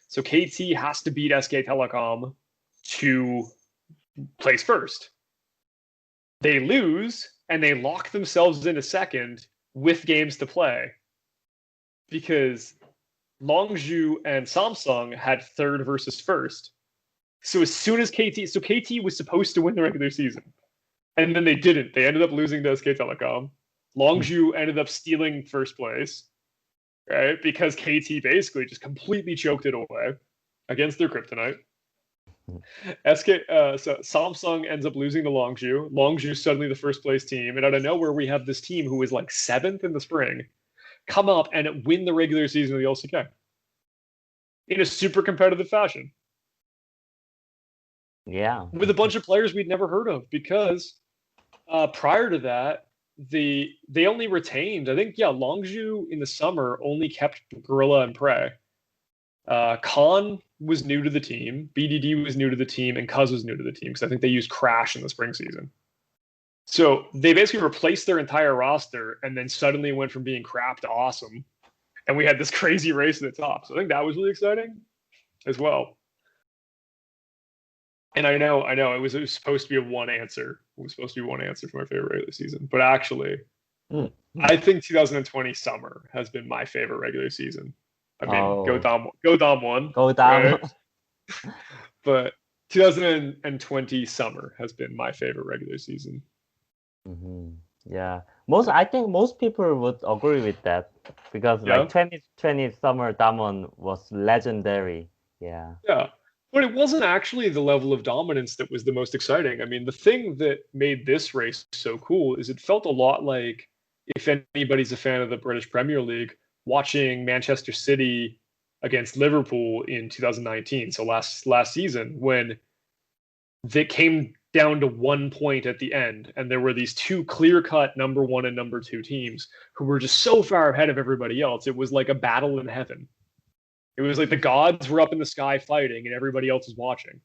So KT has to beat SK Telecom to place first. They lose and they lock themselves in a second with games to play because Longzhu and Samsung had third versus first. So as soon as KT was supposed to win the regular season, and then they didn't. They ended up losing to SK Telecom. Longzhu ended up stealing first place, right? Because KT basically just completely choked it away against their kryptonite. So Samsung ends up losing to Longzhu. Longzhu suddenly the first place team, and out of nowhere we have this team who is like 7th in the spring come up and win the regular season of the LCK in a super competitive fashion. Yeah, with a bunch of players we'd never heard of because prior to that they only retained, I think, Longzhu in the summer only kept Gorilla and Prey. Khan was new to the team, BDD was new to the team, and Cuz was new to the team because I think they used Crash in the spring season. So they basically replaced their entire roster and then suddenly went from being crap to awesome. And we had this crazy race at the top. So I think that was really exciting as well. And I know it was supposed to be one answer. It was supposed to be one answer for my favorite regular season. But actually, I think 2020 summer has been my favorite regular season. I mean, go Dom one. Go Dom. Right? But 2020 summer has been my favorite regular season. Mm-hmm. Yeah, I think most people would agree with that because like 2020 summer Damwon was legendary. Yeah. Yeah. But it wasn't actually the level of dominance that was the most exciting. I mean, the thing that made this race so cool is it felt a lot like, if anybody's a fan of the British Premier League, watching Manchester City against Liverpool in 2019, so last season, when they came down to 1 point at the end, and there were these two clear-cut number 1 and number 2 teams who were just so far ahead of everybody else. It was like a battle in heaven. It was like the gods were up in the sky fighting and everybody else was watching.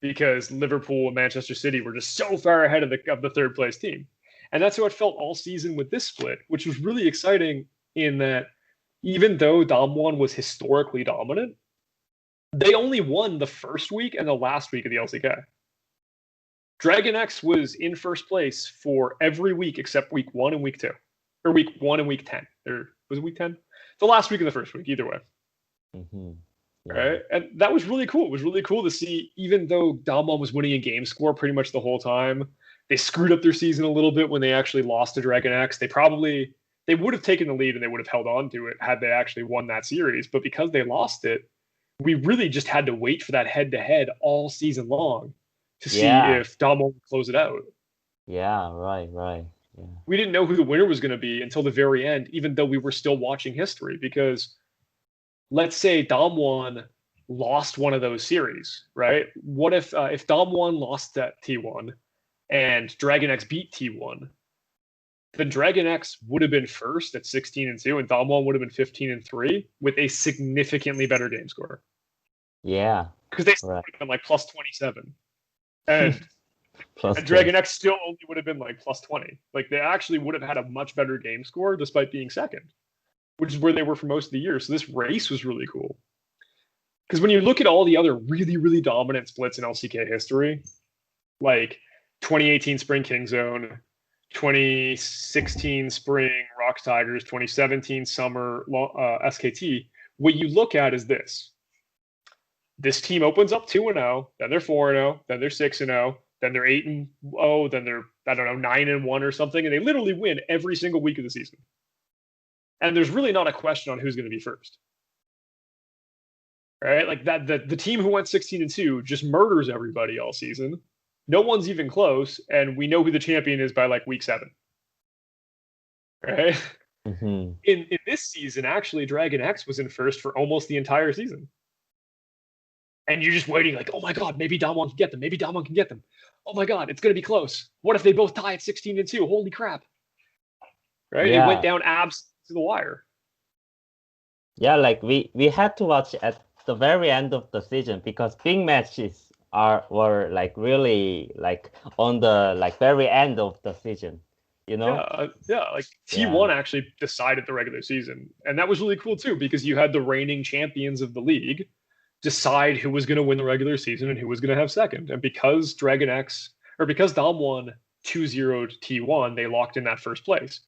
Because Liverpool and Manchester City were just so far ahead of the third place team. And that's how it felt all season with this split, which was really exciting in that even though Damwon was historically dominant, they only won the first week and the last week of the LCK. Dragon X was in first place for every week except week 1 and week 2. Or week 1 and week 10. Or was it week 10? The last week of the first week, either way. Mm-hmm. Yeah. Right? And that was really cool. It was really cool to see, even though Damwon was winning a game score pretty much the whole time, they screwed up their season a little bit when they actually lost to Dragon X. They would have taken the lead and they would have held on to it had they actually won that series. But because they lost it, we really just had to wait for that head-to-head all season long to see if Damwon would close it out. Yeah, right. Yeah. We didn't know who the winner was going to be until the very end, even though we were still watching history, because let's say Damwon lost one of those series, right? What if Damwon lost that T1 and Dragon X beat T1? Then Dragon X would have been first at 16-2, and Damwon would have been 15-3 with a significantly better game score. Yeah, because they would have been like plus 27, and and Dragon X still only would have been like plus 20. Like they actually would have had a much better game score despite being second, which is where they were for most of the year. So this race was really cool. Because when you look at all the other really, really dominant splits in LCK history, like 2018 Spring King Zone, 2016 Spring Rock Tigers, 2017 Summer SKT, what you look at is this. This team opens up 2-0, then they're 4-0, then they're 6-0, then they're 8-0, then they're, 9-1 or something, and they literally win every single week of the season. And there's really not a question on who's going to be first. Right? Like that, the team who went 16-2 just murders everybody all season no one's even close, and we know who the champion is by like week 7. Right? Mm-hmm. In this season, actually, Dragon X was in first for almost the entire season. And you're just waiting, like, oh my god, maybe Damwon can get them. Maybe Damwon can get them. Oh my god, it's gonna be close. What if they both tie at 16-2? Holy crap! Right? It went Yeah. down abs to the wire. Yeah, like we had to watch at the very end of the season because big matches were like really like on the like very end of the season, you know? Yeah. Like Yeah. T1 actually decided the regular season, and that was really cool too because you had the reigning champions of the league decide who was going to win the regular season and who was going to have second. And because because Dom won 2-0 to T1, they locked in that first place.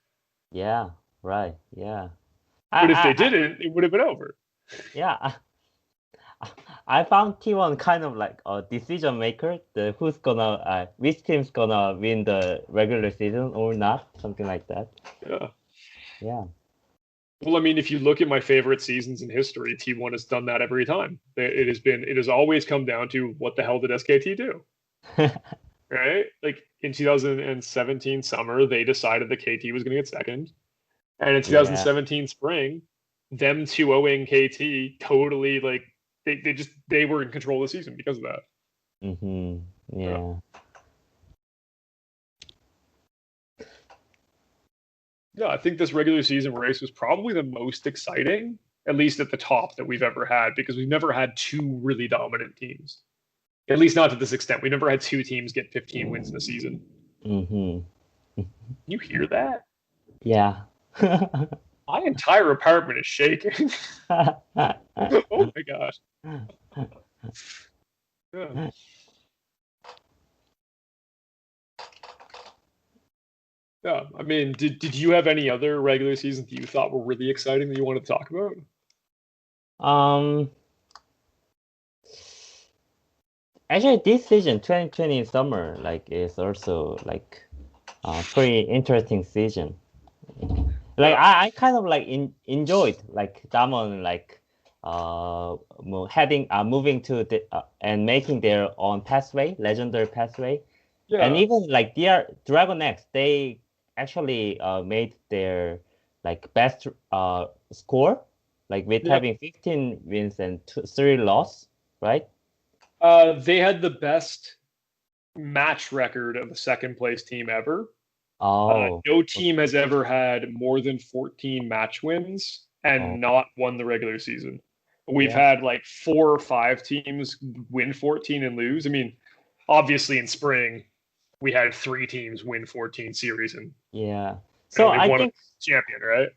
Yeah, right. Yeah. But if they I didn't, it would have been over. yeah, I found T1 kind of like a decision maker, the who's gonna which team's gonna win the regular season or not, something like that. Yeah. Yeah. Well, I mean, if you look at my favorite seasons in history, T1 has done that every time. It has always come down to what the hell did SKT do? Right? Like in 2017 summer, they decided that KT was going to get second. And in Yeah. 2017 spring, them 2-0ing KT totally like they were in control of the season because of that. Mm-hmm. Yeah. Yeah. Yeah, I think this regular season race was probably the most exciting, at least at the top, that we've ever had because we've never had two really dominant teams. At least not to this extent. We never had two teams get 15 wins in a season. Mm-hmm. You hear that? Yeah. My entire apartment is shaking. Oh my gosh. Yeah. Yeah. I mean, did you have any other regular seasons that you thought were really exciting that you wanted to talk about? Um, Actually, this season, 2020 summer, like is also like a pretty interesting season. Like Yeah. I kind of like enjoyed like Damon like moving to the and making their own pathway, legendary pathway, and Yeah. even like their Dragon X, they actually made their like best score, like with Yep. having 15 wins and 3 loss, right? They had the best match record of a second place team ever. Oh, No team has ever had more than 14 match wins oh, and not won the regular season. We've yeah, had like 4 or 5 teams win 14 and lose. I mean, obviously in spring, we had 3 teams win 14 series and yeah. So they've I won a think, champion, right?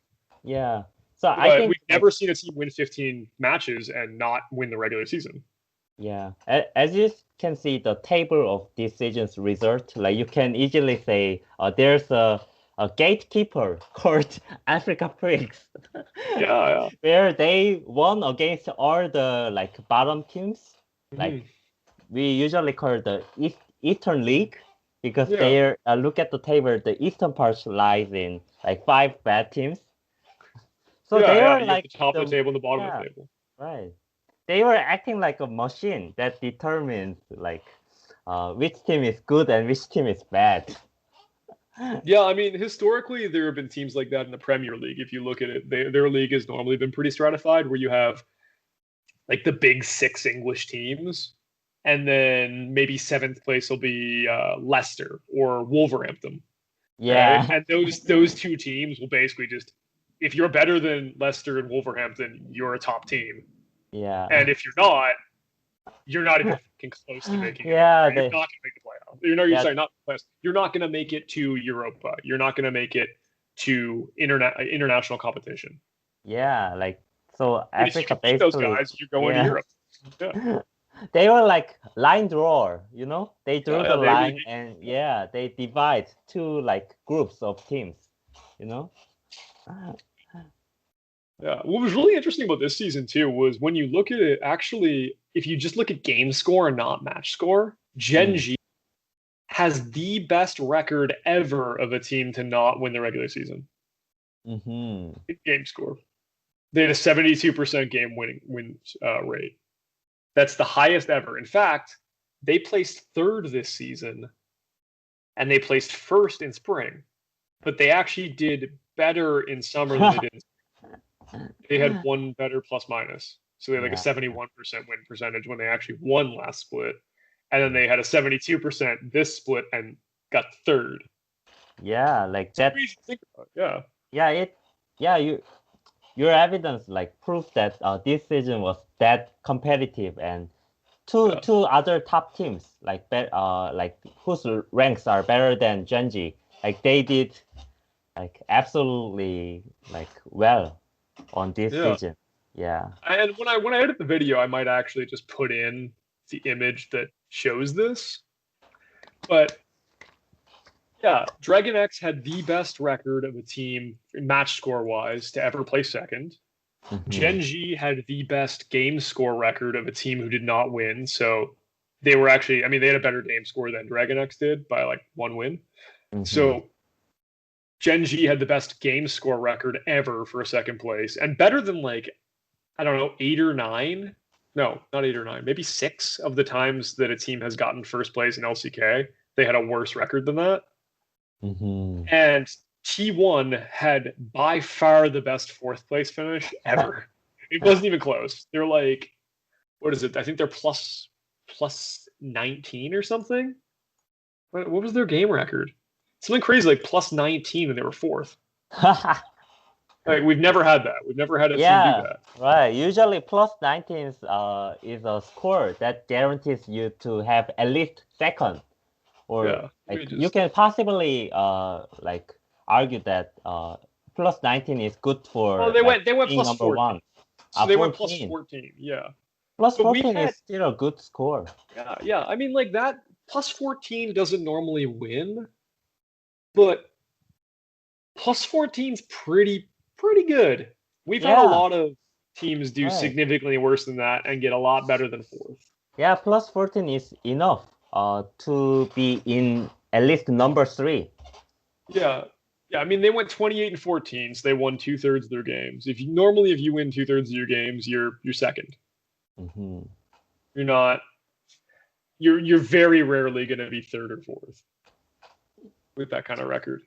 yeah. So I But think we've like never seen a team win 15 matches and not win the regular season. yeah, as you can see the table of this season's result, like you can easily say there's a gatekeeper called Africa Pricks, Yeah, where they won against all the like bottom teams. yeah. Like we usually call the Eastern League because Yeah. they look at the table, the Eastern part lies in like 5 bad teams. So they Yeah. were You have the like top of the the table and the bottom of yeah, the table. right. They were acting like a machine that determines like which team is good and which team is bad. Yeah, I mean, historically, there have been teams like that in the Premier League. If you look at it, their league has normally been pretty stratified, where you have like the big 6 English teams, and then maybe seventh place will be Leicester or Wolverhampton, right? Yeah, And those two teams will basically just, if you're better than Leicester and Wolverhampton, you're a top team, yeah, and if you're not even fucking close to making it. yeah. Right? You're They not going to make the playoff. You're yeah sorry, not the playoffs. You're not going to make it to Europa. You're not going to make it to international competition. yeah. Like so, But if you Africa can beat those basically guys, you're going to yeah. Europe. Yeah, They were like line draw, you know? They drew yeah, the they really line beat and you. yeah, they divide two like groups of teams, you know? Yeah. What was really interesting about this season too was when you look at it. Actually, if you just look at game score and not match score, Mm. Genji has the best record ever of a team to not win the regular season Mm-hmm. in game score. They had a 72% game win rate. That's the highest ever. In fact, they placed third this season, and they placed first in spring. But they actually did better in summer than they did in spring. They had one better plus minus. So they had like a Yeah. 71% win percentage when they actually won last split. And then they had a 72% this split and got third. Yeah, like It's that. crazy to think about. Yeah. Yeah, your evidence like proves that this season was that competitive, and two Yeah. two other top teams like whose ranks are better than Genji, like they did like absolutely like well on this Yeah. season. Yeah. And when I edit the video, I might actually just put in the image that shows this. But yeah, Dragon X had the best record of a team match score wise to ever play second. Mhm. Genji had the best game score record of a team who did not win. So they were actually, I mean, they had a better game score than Dragon X did by like one win. Mhm. So Genji had the best game score record ever for a second place and better than like, I don't know, 8 or 9. No, not 8 or 9, maybe 6 of the times that a team has gotten first place in LCK. They had a worse record than that. Mhm. And T1 had by far the best fourth place finish ever. It wasn't even close. They're like, what is it? I think they're plus 19 or something. What was their game record? Something crazy like plus 19 and they were fourth. Like we've never had that. We've never had a team do Yeah, that. right. Usually plus 19 is a score that guarantees you to have at least second, or Yeah. like you can possibly like argue that plus 19 is good Well, for they like went being plus number 14. one. So they went plus 14. 14. Yeah. Plus But we've 14 had is still a good score. yeah. I mean like that plus 14 doesn't normally win, but plus 14 is pretty good. We've had a Yeah, lot of teams do right. significantly worse than that and get a lot better than fourth. Yeah, plus 14 is enough to be in at least number three. Yeah. Yeah, I mean they went 28 and 14, so they won 2/3 of their games. If you win 2/3 of your games, you're second. Hmm. You're not you're very rarely going to be third or fourth with that kind of record.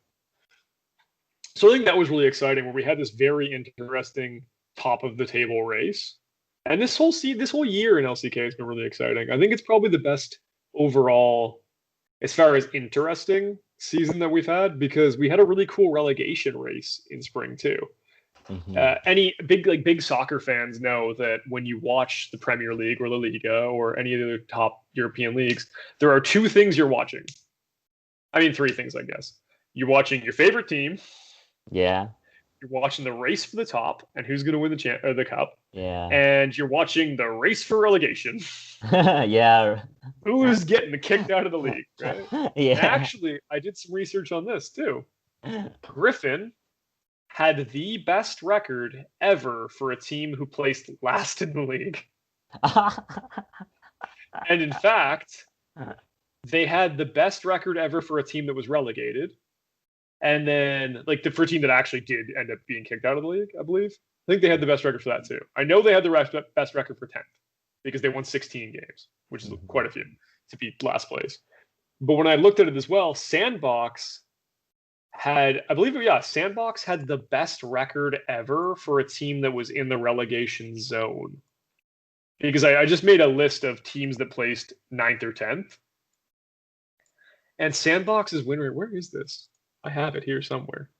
So I think that was really exciting where we had this very interesting top of the table race. And this whole year in LCK has been really exciting. I think it's probably the best overall as far as interesting season that we've had because we had a really cool relegation race in spring too. Hmm. Any big soccer fans know that when you watch the Premier League or La Liga or any of the top European leagues, there are two things you're watching. I mean, three things, I guess. You're watching your favorite team, Yeah, you're watching the race for the top and who's going to win the cup, yeah. and you're watching the race for relegation. Yeah. Who is getting kicked out of the league, right? And Yeah. actually, I did some research on this too. Griffin had the best record ever for a team who placed last in the league. And in fact, they had the best record ever for a team that was relegated. And then, like, for a team that actually did end up being kicked out of the league, I believe. I think they had the best record for that too. I know they had the best record for 10th because they won 16 games, which is quite a few to be last place. But when I looked at it as well, Sandbox had, I believe, yeah, Sandbox had the best record ever for a team that was in the relegation zone. Because I just made a list of teams that placed 9th or 10th. And Sandbox's win rate, where is this? I have it here somewhere.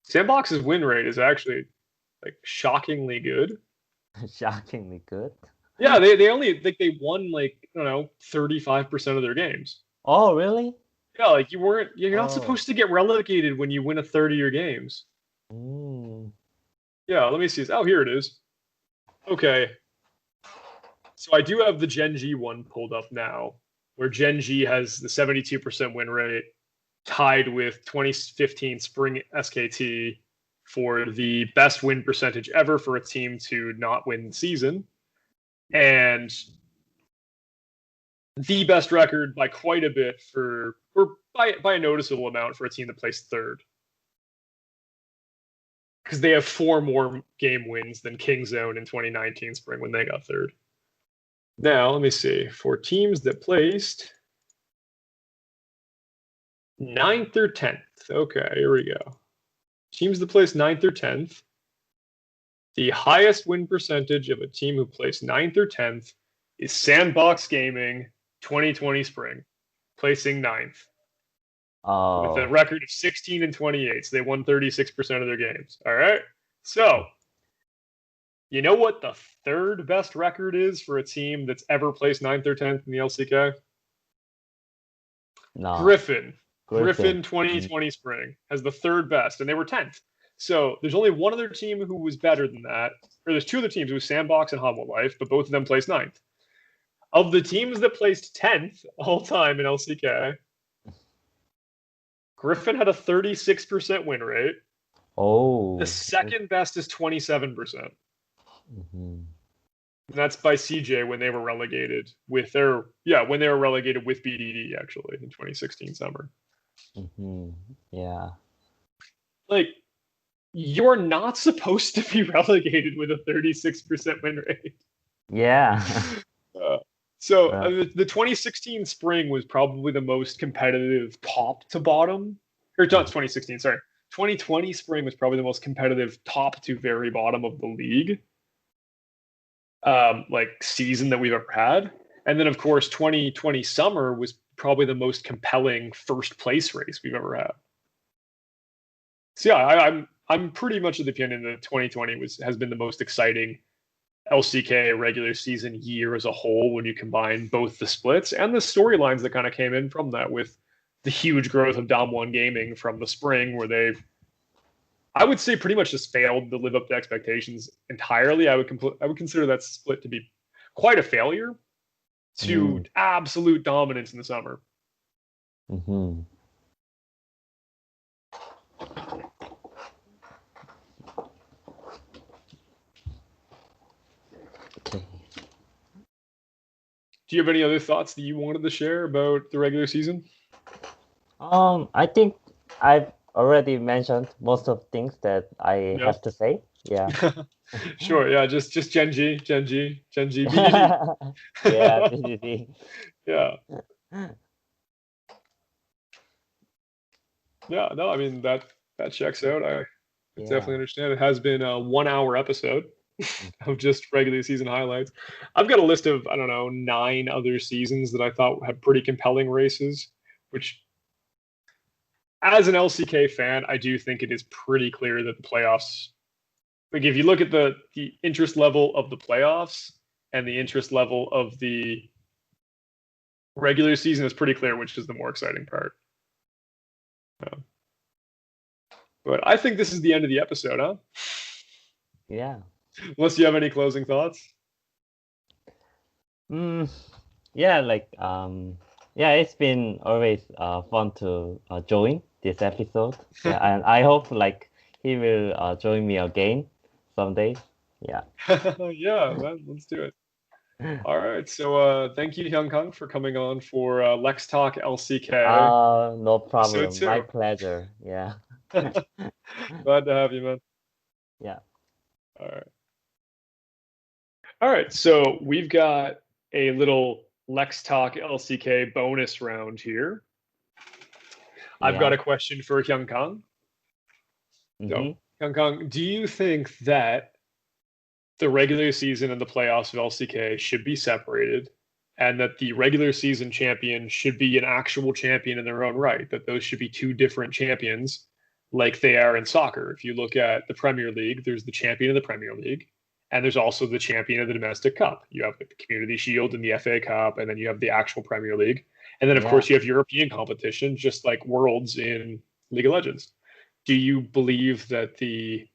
Sandbox's win rate is actually like shockingly good. Shockingly good. Yeah, they only like they won like I don't know 35% of their games. Oh, really? Yeah, like you're not Oh. supposed to get relegated when you win a third of your games. Mm. Yeah, let me see. Oh, here it is. Okay, so I do have the Gen G one pulled up now, where Gen G has the 72% win rate, tied with 2015 Spring SKT for the best win percentage ever for a team to not win the season, and the best record by quite a bit or by a noticeable amount for a team that placed third. Because they have 4 more game wins than Kingzone in 2019 spring when they got third. Now, let me see. For teams that placed 9th or 10th. Okay, here we go. Teams that placed 9th or 10th. The highest win percentage of a team who placed 9th or 10th is Sandbox Gaming 2020 Spring, placing 9th with a Oh, record of 16 and 28. So they won 36% of their games. All right. So, you know what the third best record is for a team that's ever placed 9th or 10th in the LCK? no, Griffin. Griffin. Griffin 2020 Spring has the third best, and they were 10th. So there's only one other team who was better than that. Or there's two other teams. It was Sandbox and Hobble Life, but both of them placed 9th. Of the teams that placed 10th all time in LCK, Griffin had a 36% win rate. The Oh, second best is 27%. mhm, And that's by CJ when they were relegated with when they were relegated with BDD actually in 2016 summer. yeah, Like you're not supposed to be relegated with a 36% win rate. yeah. Uh, so Uh, the 2016 spring was probably the most competitive top to bottom, or not 2016, sorry. 2020 spring was probably the most competitive top to very bottom of the league, like season that we've ever had. And then of course 2020 summer was probably the most compelling first place race we've ever had. So yeah, I'm pretty much of the opinion that 2020 has been the most exciting LCK regular season year as a whole when you combine both the splits and the storylines that kind of came in from that with the huge growth of Dom One Gaming from the spring where they I would say pretty much just failed to live up to expectations entirely. I would consider that split to be quite a failure to mm, absolute dominance in the summer. mhm. Okay. Do you have any other thoughts that you wanted to share about the regular season? I think I've already mentioned most of things that I Yeah. have to say. Yeah. Sure. Yeah. Just Gen G, BDD. Yeah, BDD. Yeah. Yeah. No, I mean that checks out. I Yeah. definitely understand. It has been a 1 hour episode Mm. of just regular season highlights. I've got a list of I don't know 9 other seasons that I thought had pretty compelling races, which as an LCK fan, I do think it is pretty clear that the playoffs, like if you look at the interest level of the playoffs and the interest level of the regular season, it's pretty clear which is the more exciting part. But I think this is the end of the episode, huh? Yeah. Unless you have any closing thoughts. Mm, yeah, yeah, it's been always fun to join this episode. Yeah, and I hope like he will join me again someday. Yeah. Yeah, man, let's do it. All right. So thank you, Hyung Kang, for coming on for LexTalk LCK No episode problem. My 2. pleasure. Yeah. Glad to have you, man. Yeah. All right. All right. So we've got a little LexTalk LCK bonus round here. I've got Yeah. a question for Hyung Kang. So, Mm-hmm. Hyung Kang, do you think that the regular season and the playoffs of LCK should be separated, and that the regular season champion should be an actual champion in their own right, that those should be two different champions like they are in soccer? If you look at the Premier League, there's the champion of the Premier League, and there's also the champion of the domestic cup. You have the Community Shield and the FA Cup, and then you have the actual Premier League. And then, of Yeah. course, you have European competition, just like Worlds in League of Legends. Do you believe that the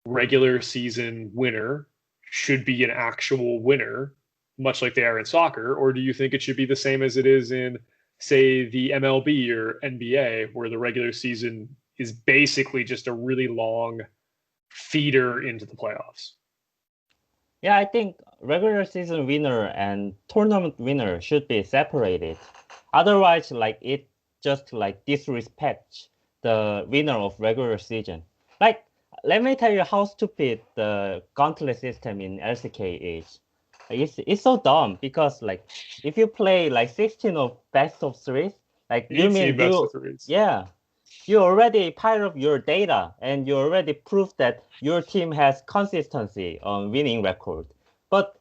regular season winner should be an actual winner, much like they are in soccer? Or do you think it should be the same as it is in, say, the MLB or NBA, where the regular season is basically just a really long feeder into the playoffs? Yeah, I think regular season winner and tournament winner should be separated. Otherwise, like it just like disrespects the winner of regular season. Like, let me tell you how stupid the gauntlet system in LCK is. It's so dumb because like if you play like 16 of best of threes, like you 18 mean best you of threes. yeah, you already pile up your data and you already prove that your team has consistency on winning record. But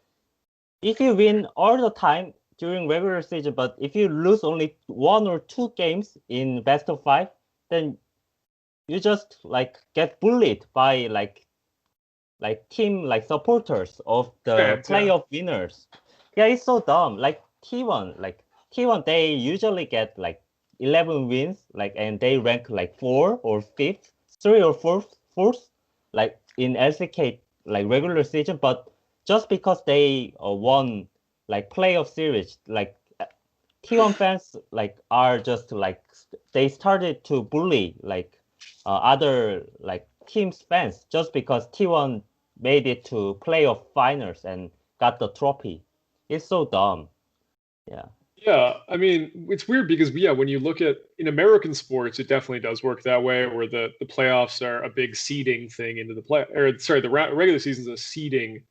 if you win all the time during regular season, but if you lose only 1 or 2 games in best of 5, then you just like get bullied by like team like supporters of the Fans, yeah. playoff winners. Yeah, it's so dumb. Like T1 they usually get like 11 wins, like and they rank like 4 or 5th, 3 or 4th, like in LCK like regular season, but just because they won like playoff series, like T1 fans like are just like they started to bully like other like teams fans just because T1 made it to playoff finals and got the trophy. It's so dumb. Yeah. Yeah, I mean, it's weird because yeah, when you look at in American sports, it definitely does work that way, where the playoffs are a big seeding thing into the play, or sorry, the regular season is a seeding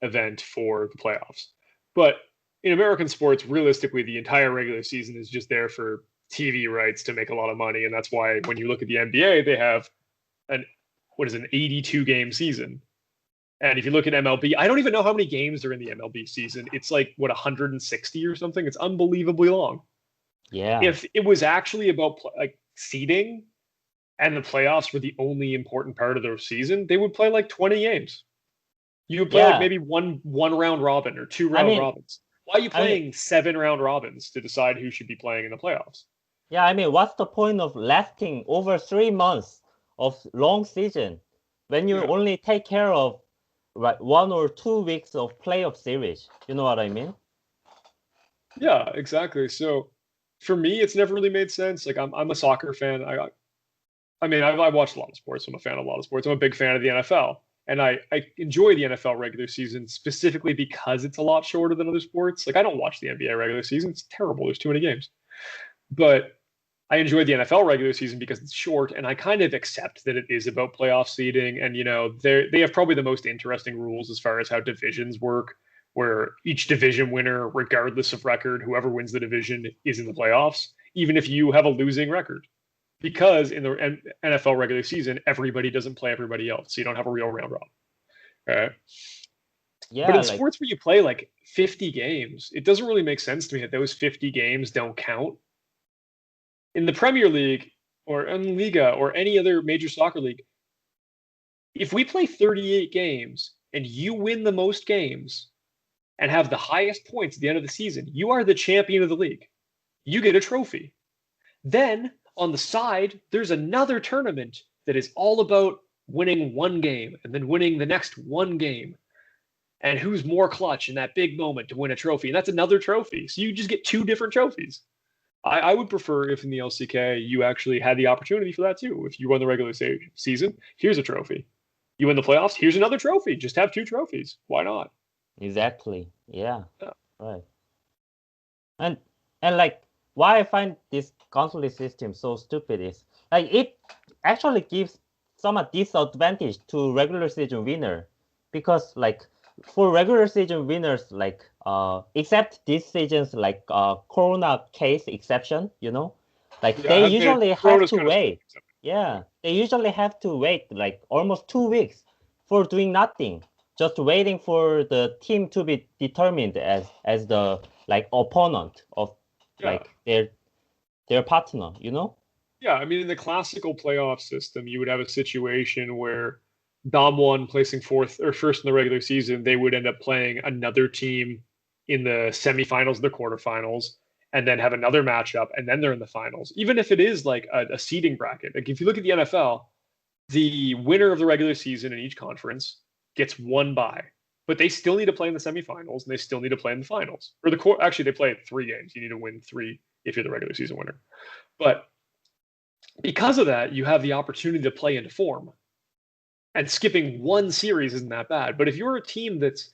event for the playoffs. But in American sports, realistically, the entire regular season is just there for TV rights to make a lot of money, and that's why when you look at the NBA, they have an what is an 82 game season. And if you look at MLB, I don't even know how many games are in the MLB season. It's like what 160 or something. It's unbelievably long. Yeah. If it was actually about like seeding and the playoffs were the only important part of their season, they would play like 20 games. You would play like Yeah. maybe one round robin or two I round mean robins. Why are you I mean playing 7 round robins to decide who should be playing in the playoffs? yeah, I mean what's the point of lasting over 3 months of long season when you Yeah, only take care of like 1 or 2 weeks of playoff series? You know what I mean? yeah, exactly. So for me, it's never really made sense. Like I'm a soccer fan. I mean, I watched a lot of sports. I'm a fan of a lot of sports. I'm a big fan of the NFL. And I enjoy the NFL regular season specifically because it's a lot shorter than other sports. Like, I don't watch the NBA regular season. It's terrible. There's too many games. But I enjoy the NFL regular season because it's short, and I kind of accept that it is about playoff seeding. And, they have probably the most interesting rules as far as how divisions work, where each division winner, regardless of record, whoever wins the division is in the playoffs, even if you have a losing record because in the NFL regular season, everybody doesn't play everybody else. So you don't have a real round robin. Right. But Yeah, in like sports where you play like 50 games, it doesn't really make sense to me that those 50 games don't count. In the Premier League or in Liga or any other major soccer league, if we play 38 games and you win the most games and have the highest points at the end of the season, you are the champion of the league. You get a trophy. Then on the side, there's another tournament that is all about winning one game and then winning the next one game and who's more clutch in that big moment to win a trophy. And that's another trophy. So you just get two different trophies. I would prefer if in the LCK you actually had the opportunity for that too. If you won the regular season, here's a trophy. You win the playoffs, here's another trophy. Just have two trophies. Why not? exactly. Yeah. Yeah. Right. And like why I find this consolidate system so stupid is like it actually gives some disadvantage to regular season winner because like for regular season winners like except this season's like corona case exception, like Yeah, they have been usually have Corona's to kind of wait. strict. Yeah. Yeah, they usually have to wait like almost 2 weeks for doing nothing, just waiting for the team to be determined as the like opponent of Yeah. like their partner, Yeah, I mean, in the classical playoff system, you would have a situation where Dom one placing fourth or first in the regular season, they would end up playing another team in the semifinals, the quarterfinals, and then have another matchup, and then they're in the finals. Even if it is like a seeding bracket, like if you look at the NFL, the winner of the regular season in each conference gets one bye, but they still need to play in the semifinals and they still need to play in the finals. Or actually, they play 3 games. You need to win three if you're the regular season winner. But because of that, you have the opportunity to play into form. And skipping one series isn't that bad. But if you're a team that's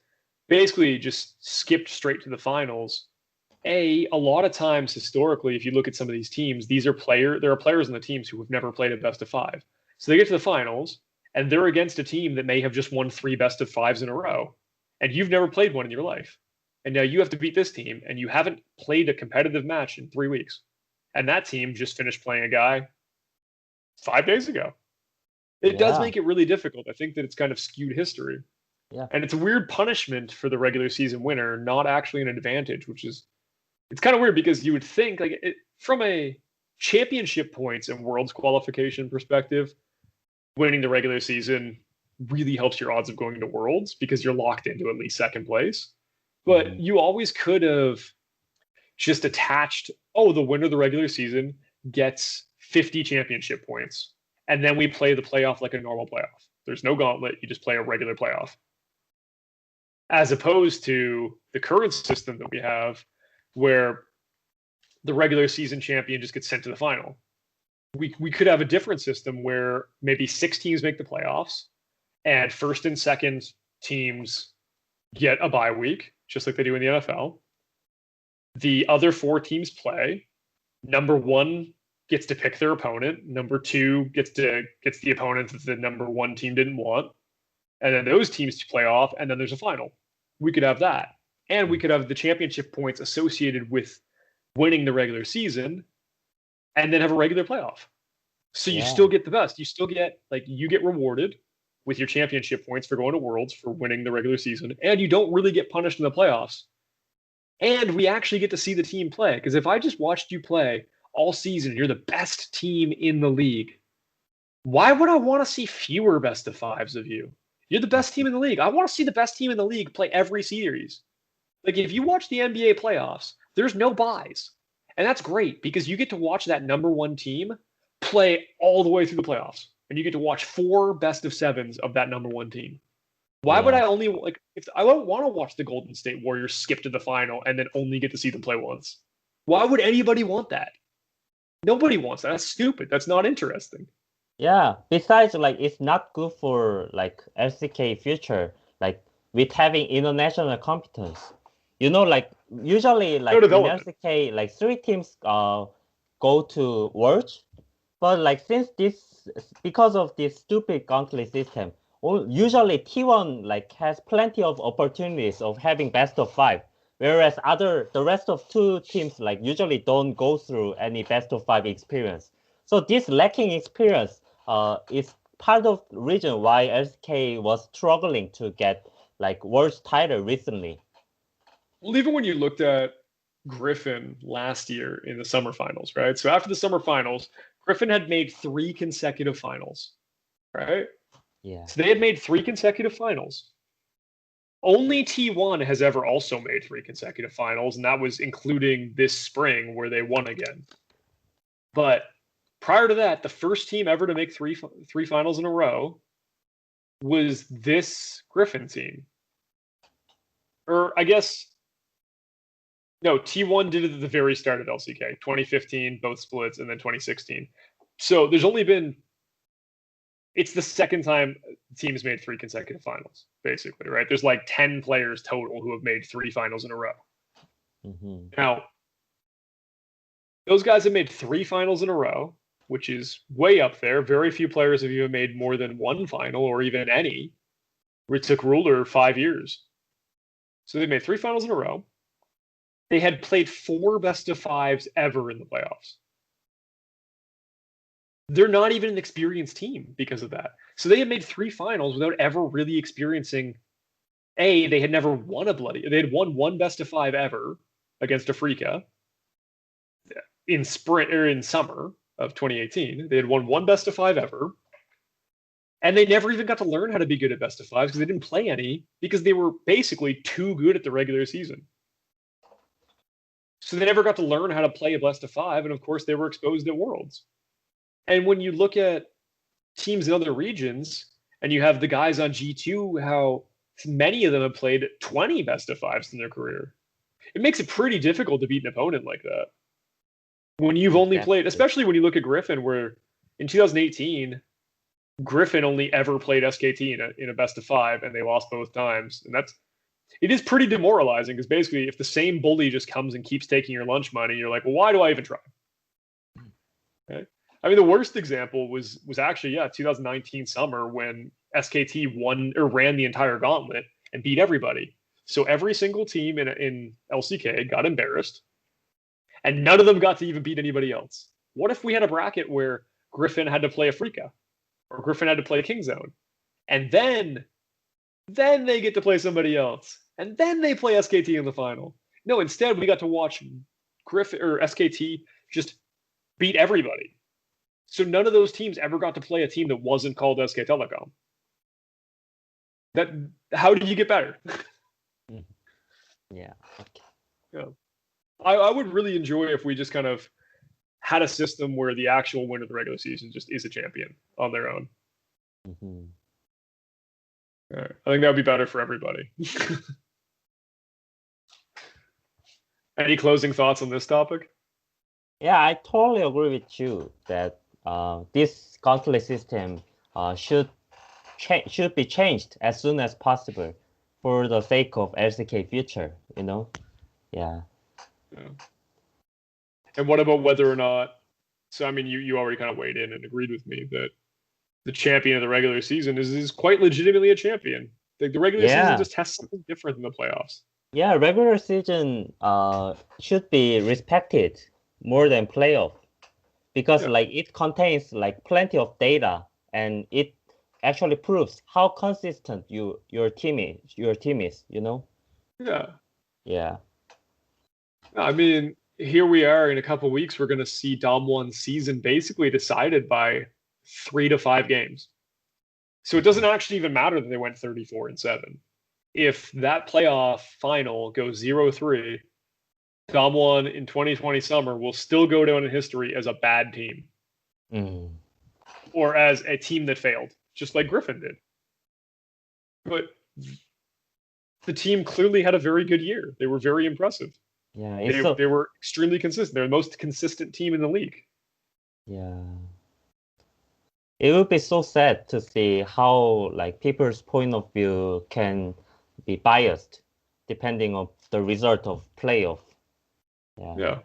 basically just skipped straight to the finals, a lot of times historically, if you look at some of these teams, there are players on the teams who have never played a best of five. So they get to the finals and they're against a team that may have just won three best of fives in a row. and you've never played one in your life. And now you have to beat this team, and you haven't played a competitive match in 3 weeks. And that team just finished playing a guy 5 days ago. It does Yeah. make it really difficult. I think that it's kind of skewed history. Yeah. And it's a weird punishment for the regular season winner, not actually an advantage, which is, it's kind of weird because you would think, like, from a championship points and worlds qualification perspective, winning the regular season really helps your odds of going to worlds because you're locked into at least second place. But you always could have just attached, oh, the winner of the regular season gets 50 championship points. And then we play the playoff like a normal playoff. There's no gauntlet. You just play a regular playoff. As opposed to the current system that we have where the regular season champion just gets sent to the final. We could have a different system where maybe 6 teams make the playoffs and first and second teams get a bye week, just like they do in the NFL. The other 4 teams play. Number 1 gets to pick their opponent. Number 2 gets the opponent that the number 1 team didn't want. And then those teams play off, and then there's a final. We could have that. And we could have the championship points associated with winning the regular season and then have a regular playoff. So you still get the best. You still get, like, you get rewarded with your championship points for going to Worlds for winning the regular season, and you don't really get punished in the playoffs. And we actually get to see the team play. Because if I just watched you play all season, you're the best team in the league. Why would I want to see fewer best of 5s of you? You're the best team in the league. I want to see the best team in the league play every series. Like, if you watch the NBA playoffs, there's no buys. And that's great because you get to watch that number 1 team play all the way through the playoffs. And you get to watch 4 best of 7s of that number 1 team. Why would I only, like, if I don't want to watch the Golden State Warriors skip to the final and then only get to see them play once? Why would anybody want that? Nobody wants that. That's stupid. That's not interesting. Yeah. Besides, like, it's not good for, like, LCK future, like, with having international competence. Like, usually, like, in LCK, like, 3 teams go to Worlds, but, like, because of this stupid gauntlet system, usually T1, like, has plenty of opportunities of having best of 5, whereas the rest of 2 teams, like, usually don't go through any best of 5 experience. So this lacking experience is part of the reason why LCK was struggling to get, like, Worlds title recently. Well, even when you looked at Griffin last year in the summer finals, right? So after the summer finals, Griffin had made 3 consecutive finals, right? Yeah. So they had made 3 consecutive finals. Only T1 has ever also made 3 consecutive finals, and that was including this spring where they won again. But prior to that, the first team ever to make three finals in a row was this Griffin team. Or I guess, no, T1 did it at the very start of LCK, 2015, both splits, and then 2016. So there's only been, it's the second time teams made 3 consecutive finals, basically, right? There's like 10 players total who have made 3 finals in a row. Now, those guys have made 3 finals in a row, which is way up there. Very few players have even made more than 1 final or even any. It took Ruler 5 years. So they made 3 finals in a row. They had played 4 best of 5s ever in the playoffs. They're not even an experienced team because of that. So they had made 3 finals without ever really experiencing. They had never won they had won 1 best of 5 ever against Africa in spring or in summer of 2018. They had won 1 best of 5 ever. And they never even got to learn how to be good at best of 5s because they didn't play any because they were basically too good at the regular season. So they never got to learn how to play a best of 5, and of course they were exposed at Worlds. And when you look at teams in other regions, and you have the guys on G2, how many of them have played 20 best of 5s in their career, it makes it pretty difficult to beat an opponent like that. When you've only played, especially when you look at Griffin, where in 2018, Griffin only ever played SKT in a best of 5, and they lost both times. And it is pretty demoralizing because basically if the same bully just comes and keeps taking your lunch money, you're like, well, why do I even try? Okay. I mean, the worst example was actually, 2019 summer when SKT won or ran the entire gauntlet and beat everybody. So every single team in LCK got embarrassed, and none of them got to even beat anybody else. What if we had a bracket where Griffin had to play Afrika, or Griffin had to play Kingzone, and then they get to play somebody else, and then they play SKT in the final? No, instead we got to watch Griffin or SKT just beat everybody. So none of those teams ever got to play a team that wasn't called SK Telecom. How do you get better? Yeah. Okay. Yeah. I would really enjoy if we just kind of had a system where the actual winner of the regular season just is a champion on their own. Mm-hmm. Right. I think that would be better for everybody. Any closing thoughts on this topic? Yeah, I totally agree with you that this gauntlet system should be changed as soon as possible for the sake of LCK future. Yeah. And what about whether or not? So I mean, you already kind of weighed in and agreed with me that the champion of the regular season is quite legitimately a champion. The regular season just has something different than the playoffs. Yeah, regular season should be respected more than playoff because like it contains like plenty of data and it actually proves how consistent your team is. Yeah. Yeah. I mean, here we are in a couple weeks. We're going to see Dom 1's season basically decided by 3 to 5 games. So it doesn't actually even matter that they went 34-7. If that playoff final goes 0-3, Dom 1 in 2020 summer will still go down in history as a bad team. Or as a team that failed, just like Griffin did. But the team clearly had a very good year. They were very impressive. Yeah, they were extremely consistent. They're the most consistent team in the league. Yeah. It would be so sad to see how like people's point of view can be biased depending on the result of playoff. Yeah.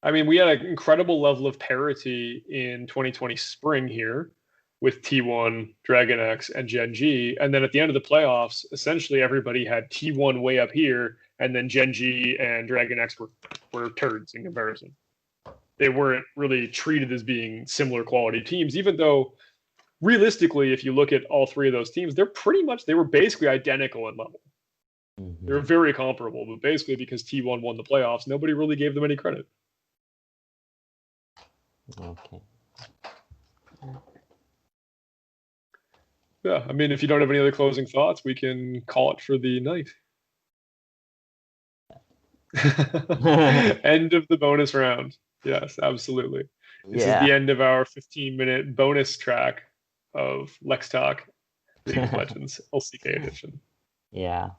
I mean, we had an incredible level of parity in 2020 spring here with T1, Dragon X, and Gen G. And then at the end of the playoffs, essentially everybody had T1 way up here, and then Gen G and Dragon X were turds in comparison. They weren't really treated as being similar quality teams, even though realistically, if you look at all three of those teams, they were basically identical in level. They were very comparable, but basically because T1 won the playoffs, nobody really gave them any credit. Okay. Yeah, I mean, if you don't have any other closing thoughts, we can call it for the night. End of the bonus round. Yes, absolutely. This is the end of our 15-minute bonus track of LexTalk League of Legends LCK edition. Yeah.